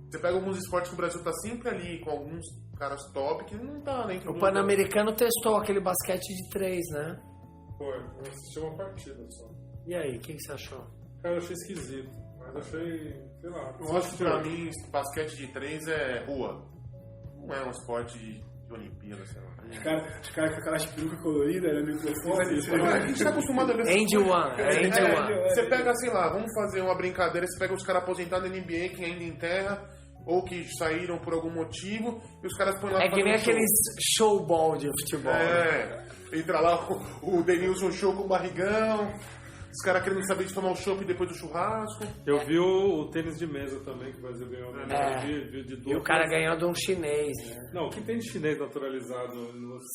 Você pega alguns esportes que o Brasil tá sempre ali, com alguns caras top que não tá dentro
O Pan-Americano testou aquele basquete de 3, né?
Foi, eu assisti uma partida só.
E aí, o que você achou?
Cara, eu achei esquisito. Mas achei, sei lá.
Eu acho que pra mim, basquete de 3 é rua. Não é um esporte de Olimpíada, sei lá.
Os caras com aquelas perucas coloridas no microfone.
A gente tá acostumado a ver...
End One, End One.
Você pega, sei lá, vamos fazer uma brincadeira, você pega os caras aposentados na NBA que ainda enterra, ou que saíram por algum motivo, e os caras põem lá
É
pra
que nem
fazer um
aqueles showball de futebol.
É, entra lá o Denilson show com o barrigão, os caras querendo saber de tomar um chopp depois do churrasco.
Eu vi o tênis de mesa também, que o Brasil ganhou. Vi de
E o cara ganhou de um chinês, né?
Não, o que tem de chinês naturalizado?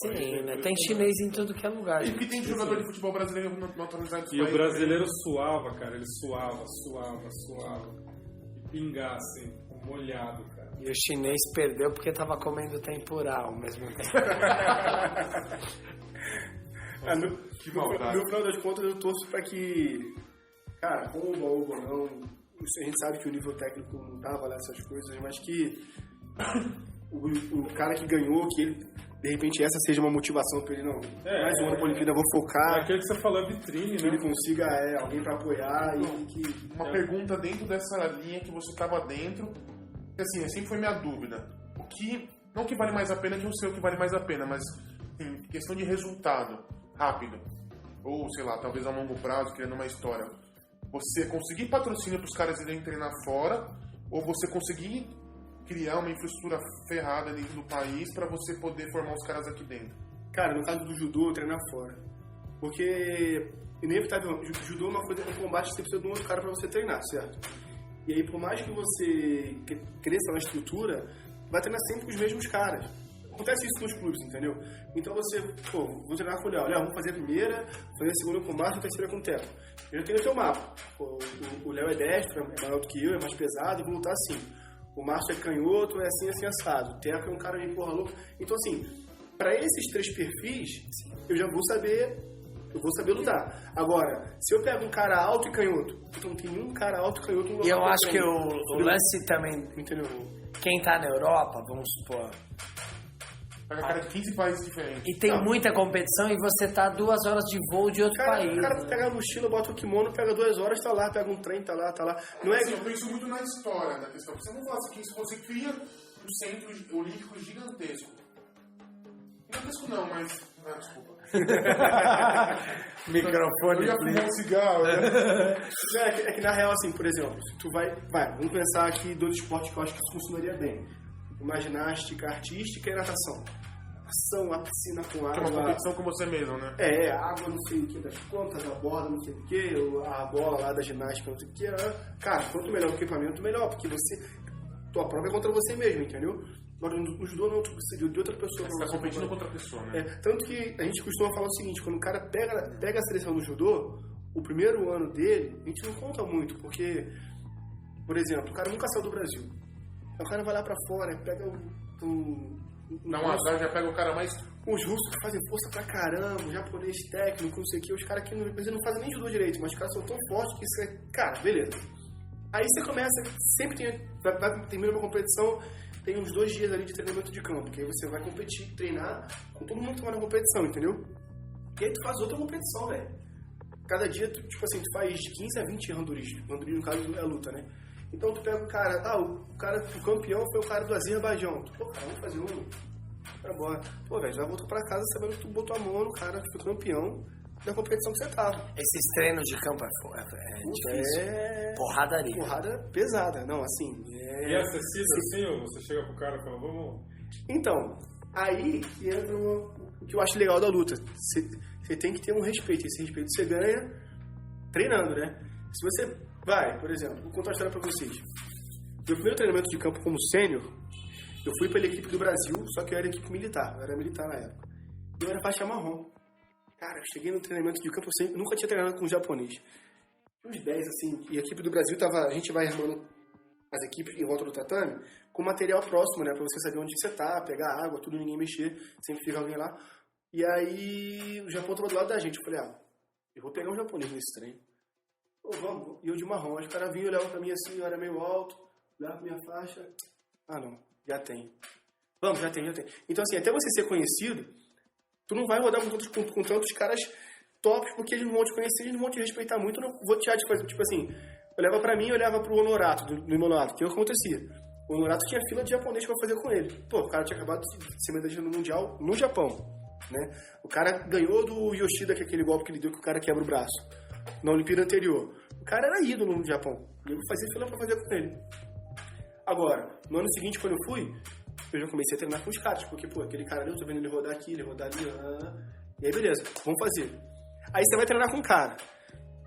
Sim, né? Tem chinês em tudo que é lugar.
E o que tem de jogador de futebol brasileiro naturalizado?
E o brasileiro suava, cara. Ele suava. E pingar, assim, molhado, cara.
E o chinês perdeu porque tava comendo tempurá ao mesmo tempo.
Que maldade.
No final das contas, eu torço pra que, cara, com o baú ou não, a gente sabe que o nível técnico não tá avaliando essas coisas, mas que o cara que ganhou, que ele, de repente, essa seja uma motivação pra ele, não. Mais um ano pra Olimpíada, eu vou focar.
Aquilo que você falou é vitrine,
Que
né?
ele consiga alguém pra apoiar e que...
Uma pergunta dentro dessa linha que você estava dentro, que assim, sempre foi minha dúvida. O que, não que vale mais a pena, que eu sei o que vale mais a pena, mas assim, questão de resultado rápido, ou sei lá, talvez a longo prazo, criando uma história. Você conseguir patrocínio para os caras irem treinar fora, ou você conseguir criar uma infraestrutura ferrada dentro do país para você poder formar os caras aqui dentro?
Cara, no caso do judô, treinar fora. Porque, inevitavelmente, judô é uma coisa, um combate que você precisa de um outro cara para você treinar, certo? E aí, por mais que você cresça na estrutura, vai treinar sempre com os mesmos caras. Acontece isso nos clubes, entendeu? Então você, vou treinar com o Léo. Léo, vamos fazer a primeira, fazer a segunda com o Márcio e a terceira com o Teco. Eu já tenho o teu mapa. O Léo é destro, é maior do que eu, é mais pesado, eu vou lutar assim. O Márcio é canhoto, é assim, assim, assado. O Teco é um cara meio porra louco. Então, assim, para esses 3 perfis, eu já vou saber lutar. Agora, se eu pego um cara alto e canhoto, então não tem nenhum cara alto e canhoto no
E eu acho que o lance também,
entendeu?
quem tá na Europa, vamos supor,
Pega cara de 15 países diferentes.
e tem muita competição e você tá 2 horas de voo de outro país.
O cara
né?
pega a mochila, bota o kimono, pega 2 horas, tá lá, pega um trem, tá lá. Não é
Assim, eu penso muito na história da questão. Você não fala assim, se você cria um centro olímpico gigantesco. Gigantesco não, mas... Ah, desculpa.
Microfone.
Eu ia fumar um cigarro, né?
É que na real, assim, por exemplo, se tu vai, vamos pensar aqui 2 esportes que eu acho que isso funcionaria bem. Uma ginástica artística e natação. Natação, a piscina com
Que é
água.
uma competição com você mesmo, né?
Água não sei o que das contas, a borda não sei o que, a bola lá da ginástica não sei o que. Cara, quanto melhor o equipamento, melhor, porque tua prova é contra você mesmo, entendeu? Agora, no judô não, tu precisa de outra pessoa.
Você está competindo contra a pessoa, né?
Tanto que a gente costuma falar o seguinte, quando o cara pega a seleção do judô, o primeiro ano dele, a gente não conta muito, porque, por exemplo, o cara nunca saiu do Brasil. Aí o cara vai lá pra fora, pega
Dá um azar, já pega o cara mais...
os russos que fazem força pra caramba, o japonês técnico, não sei o que, os caras aqui no Brasil não fazem nem judô direito, mas os caras são tão fortes que isso é... Cara, beleza. Aí você começa, sempre termina uma competição, tem uns 2 dias ali de treinamento de campo, que aí você vai competir, treinar com todo mundo que vai na competição, entendeu? E aí tu faz outra competição, velho. Cada dia, tu faz de 15 a 20 randoris. Randoris, no caso, é luta, né? Então tu pega o cara, o campeão foi o cara do Azerbaijão. Cara, vamos fazer um. Vai embora. Velho, já voltou pra casa sabendo que tu botou a mão no cara que foi campeão da competição que você tava.
Esses treinos de campo é difícil. Porradaria.
Porrada pesada, não, assim.
E é acessível assim, ou você chega pro cara e fala, vamos...
Então, aí entra o que eu acho legal da luta. Você tem que ter um respeito. Esse respeito você ganha treinando, né? Se você vai, por exemplo, vou contar uma história pra vocês. Meu primeiro treinamento de campo como sênior, eu fui pela equipe do Brasil, só que eu era equipe militar. Eu era militar na época. E eu era faixa marrom. Cara, eu cheguei no treinamento de campo, eu nunca tinha treinado com japonês. Uns 10, assim, e a equipe do Brasil tava... A gente vai armando as equipes em volta do tatame com material próximo, né? Pra você saber onde você tá, pegar água, tudo, ninguém mexer, sempre fica alguém lá. E aí, o Japão tava do lado da gente. Eu falei, eu vou pegar um japonês nesse treino. vamos. E eu de marrom. Os caras vinham, olhavam pra mim assim, eu era meio alto, olhava pra minha faixa. Ah, não, já tem. Vamos, já tem. Então, assim, até você ser conhecido, tu não vai rodar com tantos caras tops, porque eles não vão te conhecer, eles não vão te respeitar muito, eu não vou te tipo assim, olhava pra mim, olhava pro Honorato, do Honorato, que acontecia. O Honorato tinha fila de japonês pra fazer com ele. Pô, o cara tinha acabado de ser medalhista no Mundial no Japão, né? O cara ganhou do Yoshida, que é aquele golpe que ele deu que o cara quebra o braço, na Olimpíada anterior. O cara era ídolo no Japão. E eu fazia fila pra fazer com ele. Agora, no ano seguinte, quando eu fui, eu já comecei a treinar com os caras, porque, pô, aquele cara ali, eu tô vendo ele rodar aqui, ele rodar ali, e aí, beleza, vamos fazer. Aí você vai treinar com um cara.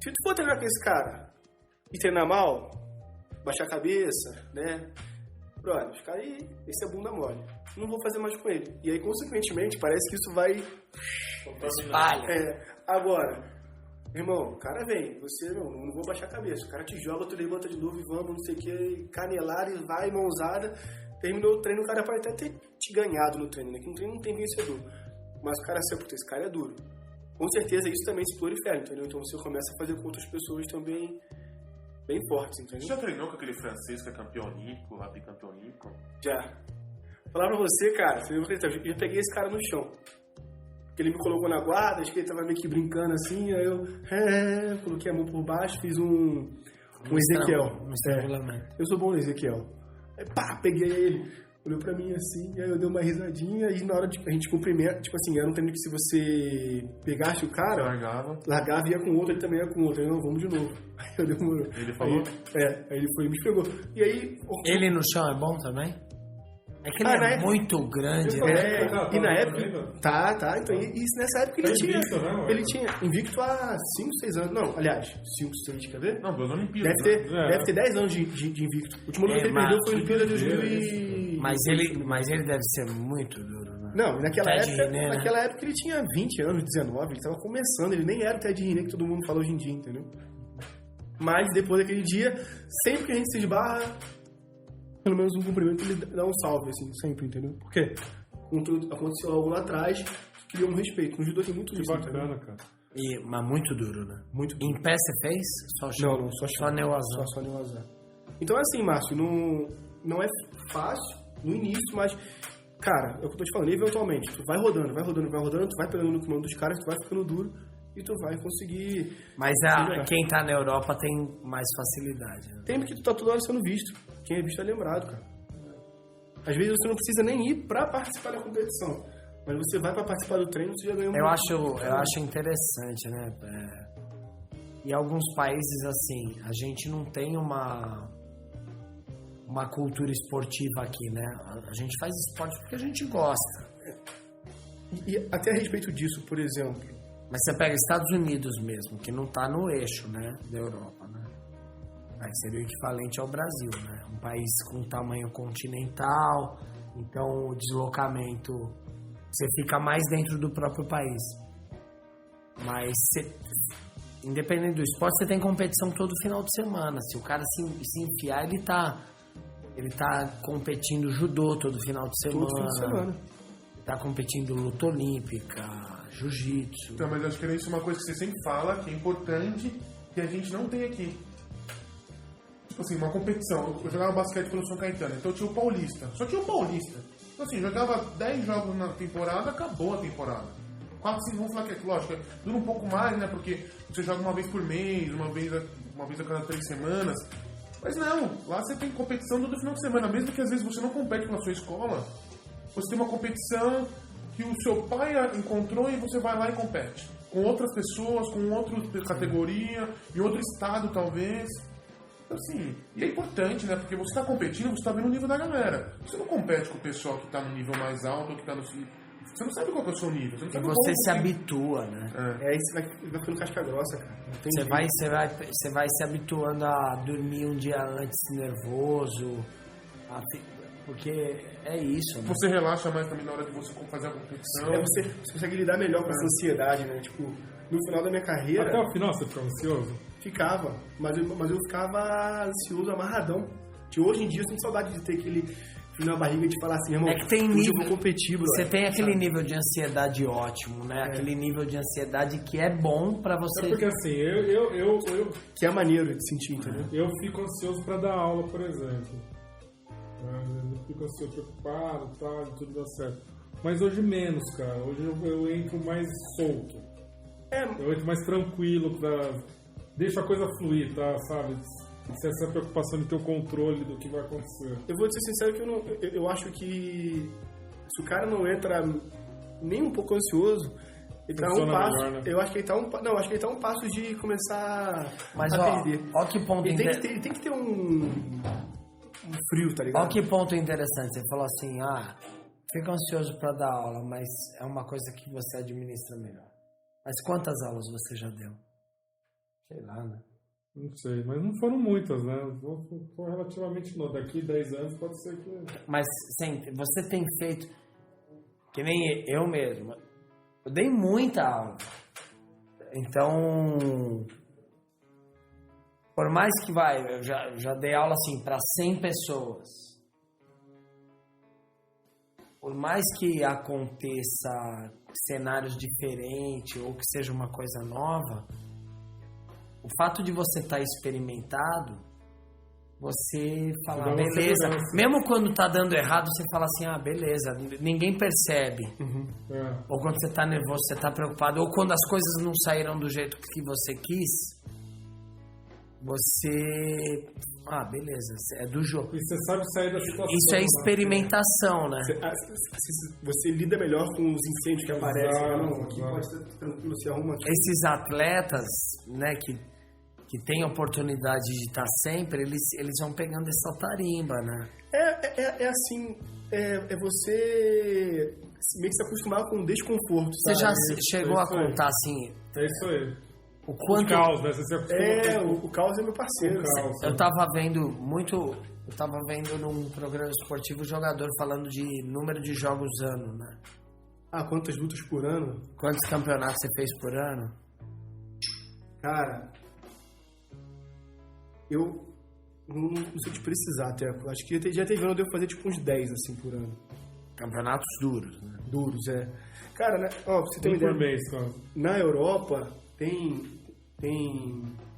Se tu for treinar com esse cara e treinar mal, baixar a cabeça, né? Brother, os caras aí, esse é bunda mole. Não vou fazer mais com ele. E aí, consequentemente, parece que isso vai...
Espalha.
Agora, irmão, o cara vem, você não vou baixar a cabeça. O cara te joga, tu levanta de novo e vamos, não sei o que, canelada e vai, mãozada. Terminou o treino, o cara pode até ter te ganhado no treino, né? Que no treino não tem vencedor. Mas o cara sabe, esse cara é duro. Com certeza isso também se prolifera, entendeu? Então você começa a fazer com outras pessoas também bem fortes, entendeu?
Você já treinou com aquele francês que é campeão olímpico, lá bicampeão olímpico?
Já. Vou falar pra você, cara, eu já peguei esse cara no chão. Ele me colocou na guarda, acho que ele tava meio que brincando assim, aí eu coloquei a mão por baixo, fiz um Ezequiel. Eu sou bom no Ezequiel. Aí pá, peguei ele, olhou pra mim assim, aí eu dei uma risadinha, e na hora de a gente cumprimenta, tipo assim, era um treino que se você pegasse o cara, largava e ia com o outro, ele também ia com o outro, aí não, vamos de novo. Aí eu demorou.
Ele falou?
Aí ele foi e me pegou. E aí...
Ele no chão é bom também? É que ele é muito grande, né?
E na época... Tá. Então, isso nessa época ele tinha invicto há 5, 6 anos. Não, aliás, 5, 6, quer ver?
Não, 2 Olimpíadas.
Deve ter 10 anos de invicto. O último ano que ele perdeu foi a Olimpíada de 2000
Mas ele deve ser muito duro, né?
Não, naquela época ele tinha 20 anos, 19. Ele tava começando, ele nem era o Ted René que todo mundo fala hoje em dia, entendeu? Mas depois daquele dia, sempre que a gente se esbarra, pelo menos um cumprimento, ele dá um salve, assim, sempre, entendeu? Por quê? Aconteceu algo lá atrás que criou um respeito. No judô tem muito isso.
Bacana, cara.
Mas muito duro, né?
Muito duro.
Em pé você fez?
Não,
só neoazar.
Só neoazar. Então é assim, Márcio, não é fácil no início, mas, cara, é o que eu tô te falando, eventualmente, tu vai rodando, tu vai pegando no comando dos caras, tu vai ficando duro e tu vai conseguir...
Mas quem tá na Europa tem mais facilidade, né?
Tem, porque tu tá toda hora sendo visto. Quem é visto é lembrado, cara. Às vezes você não precisa nem ir pra participar da competição, mas você vai pra participar do treino, você já ganhou
eu acho interessante, né? Em alguns países, assim, a gente não tem uma cultura esportiva aqui, né? A gente faz esporte porque a gente gosta.
E até a respeito disso, por exemplo...
Mas você pega Estados Unidos mesmo, que não tá no eixo, né? Da Europa, né? Aí seria o equivalente ao Brasil, né? Um país com tamanho continental, então o deslocamento... Você fica mais dentro do próprio país. Mas, independente do esporte, você tem competição todo final de semana. Se o cara se enfiar, ele tá competindo judô todo final de semana.
Todo fim de semana.
Tá competindo luta olímpica, jiu-jitsu.
Então, mas acho que isso é uma coisa que você sempre fala, que é importante, que a gente não tem aqui. Tipo assim, uma competição. Eu jogava basquete pelo São Caetano, então eu tinha o Paulista. Só tinha o Paulista. Então assim, jogava 10 jogos na temporada, acabou a temporada. 4, 5, vamos falar que é lógico, dura um pouco mais, né? Porque você joga uma vez por mês, uma vez a cada 3 semanas. Mas não, lá você tem competição todo final de semana, mesmo que às vezes você não compete com a sua escola. Você tem uma competição que o seu pai encontrou e você vai lá e compete. Com outras pessoas, com outra categoria, em outro estado talvez. Então, assim, e é importante, né? Porque você está competindo, você está vendo o nível da galera. Você não compete com o pessoal que está no nível mais alto ou que está no... Você não sabe qual é o seu nível.
Você se habitua, né?
Aí você vai ficando casca grossa, cara.
Você vai se habituando a dormir um dia antes nervoso, porque é isso, né?
Você relaxa mais também na hora de você fazer a competição.
Você consegue lidar melhor com essa ansiedade, né? Tipo, no final da minha carreira...
Até o final você ficava ansioso?
Ficava, mas eu ficava ansioso, amarradão. Que hoje em dia eu sinto saudade de ter aquele na barriga de falar assim, irmão,
É que tem
hoje
nível,
eu vou competir, bro.
você tem aquele nível de ansiedade ótimo, né? Aquele nível de ansiedade que é bom pra você.
É porque assim, eu
Que é maneiro de sentir, entendeu?
Eu fico ansioso para dar aula, por exemplo. Eu fico ansioso, preocupado, tá, tudo dá certo. Mas hoje menos, cara. Hoje eu entro mais solto. Eu entro mais tranquilo, deixo a coisa fluir, tá, sabe? Sem essa preocupação de ter o controle do que vai acontecer.
Eu vou ser sincero que eu acho que se o cara não entra nem um pouco ansioso, ele tá um passo.
Melhor, né?
Eu acho que ele tá acho que ele tá um passo de começar
Mas
a perder.
ó que ponto
Ele tem que ter um frio, tá ligado?
Ó que ponto interessante. Você falou assim, fica ansioso pra dar aula, mas é uma coisa que você administra melhor. Mas quantas aulas você já deu? Sei lá, né?
Não sei, mas não foram muitas, né? Foi relativamente novo. Daqui 10 anos pode ser que...
Mas você tem feito, que nem eu mesmo, eu dei muita aula. Então, por mais que eu já dei aula assim para 100 pessoas. Por mais que aconteça cenários diferentes ou que seja uma coisa nova, o fato de você estar experimentado, você fala,
dá uma
beleza.
segurança.
Mesmo quando tá dando errado, você fala assim, beleza, ninguém percebe. Ou quando você tá nervoso, você tá preocupado, ou quando as coisas não saíram do jeito que você quis, você... beleza, é do jogo.
E você sabe sair da situação.
Isso é experimentação, né?
Você lida melhor com os incêndios que aparecem.
Exato,
Não, aqui
exato.
pode ser tranquilo, você arruma aqui.
Esses atletas, né, que têm oportunidade de estar sempre, eles vão pegando essa tarimba, né?
É assim, é você meio que se acostumar com o desconforto.
Você
sabe?
já
isso,
chegou
é
a
isso aí.
contar assim,
É isso aí.
o quanto...
O caos, né? Você se acostuma
O Caos é meu parceiro.
com o caos.
Eu tava vendo num programa esportivo o jogador falando de número de jogos ano, né?
Quantas lutas por ano?
Quantos campeonatos você fez por ano?
Cara, eu não sei te precisar até. Acho que já teve ano, eu devo fazer tipo uns 10 assim por ano.
Campeonatos duros, né?
Duros, é. Cara, né? Ó, pra você ter uma
Um por
ideia.
mês, cara.
Na Europa tem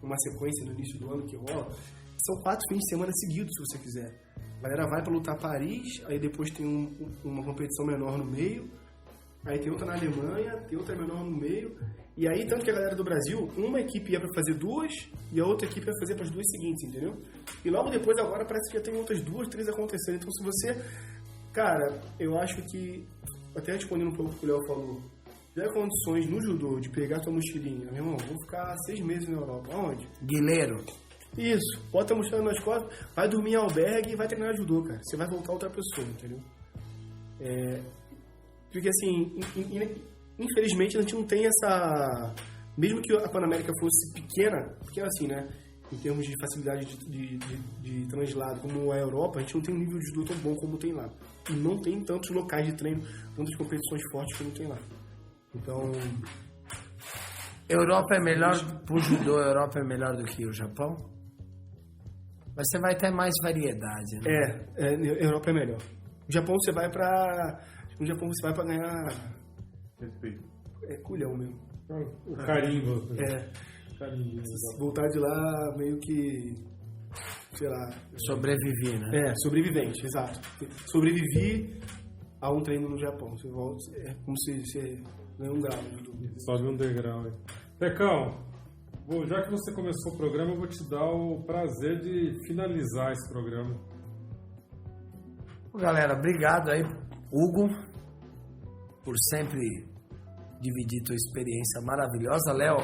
uma sequência no início do ano que rola. São 4 fins de semana seguidos, se você quiser. A galera vai pra lutar Paris, aí depois tem uma competição menor no meio, aí tem outra na Alemanha, tem outra menor no meio, e aí tanto que a galera do Brasil, uma equipe ia pra fazer 2 e a outra equipe ia fazer pras 2 seguintes, entendeu? E logo depois agora parece que já tem outras 2, 3 acontecendo. Então se você... Cara, eu acho que, até respondendo um pouco o que o Léo falou, já há condições no judô de pegar tua mochilinha, meu irmão, vou ficar 6 meses na Europa. Aonde?
Guileiro.
Isso, bota a mochila nas costas, vai dormir em albergue e vai treinar judô, cara. Você vai voltar outra pessoa, entendeu? Porque assim, infelizmente a gente não tem essa... Mesmo que a Panamérica fosse pequena assim, né? Em termos de facilidade de translado como a Europa, a gente não tem um nível de judô tão bom como tem lá. E não tem tantos locais de treino, tantas competições fortes como tem lá. Então...
Europa é melhor pro judô, a Europa é melhor do que o Japão? Mas você vai ter mais variedade, né?
Europa é melhor. No Japão você vai pra ganhar...
Respeito.
Culhão mesmo.
O carimbo.
Carimbo. Voltar de lá meio que... Sei lá...
Sobrevivi, né?
Sobrevivente, exato. Sobrevivi a um treino no Japão. Você volta... É como se você ganha um grau no judô.
Sobe um degrau aí. Pecão, já que você começou o programa, eu vou te dar o prazer de finalizar esse programa.
Galera, obrigado aí, Hugo, por sempre dividir tua experiência maravilhosa. Léo,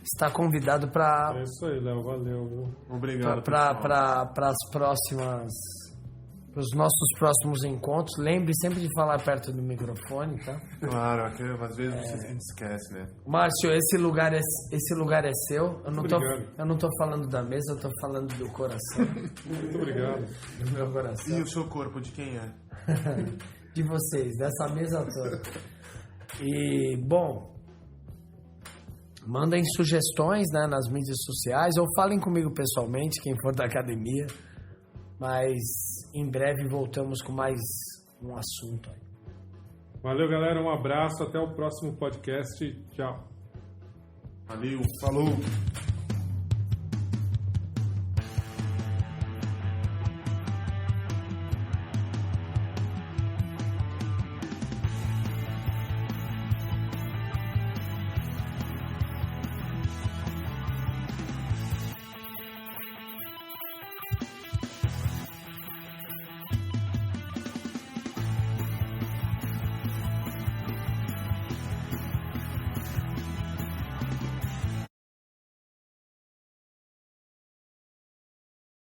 está convidado para...
É isso aí, Léo, valeu, viu?
Obrigado.
Para as próximas... Para os nossos próximos encontros. Lembre sempre de falar perto do microfone, tá?
Claro, é que às vezes você esquece, né?
Márcio, esse lugar é seu. Eu não tô falando da mesa, eu tô falando do coração.
Muito obrigado.
Do meu coração.
E o seu corpo, de quem é?
De vocês, dessa mesa toda. E, bom, mandem sugestões, né, nas mídias sociais ou falem comigo pessoalmente, quem for da academia. Mas em breve voltamos com mais um assunto aí.
Valeu, galera. Um abraço. Até o próximo podcast. Tchau.
Valeu. Falou.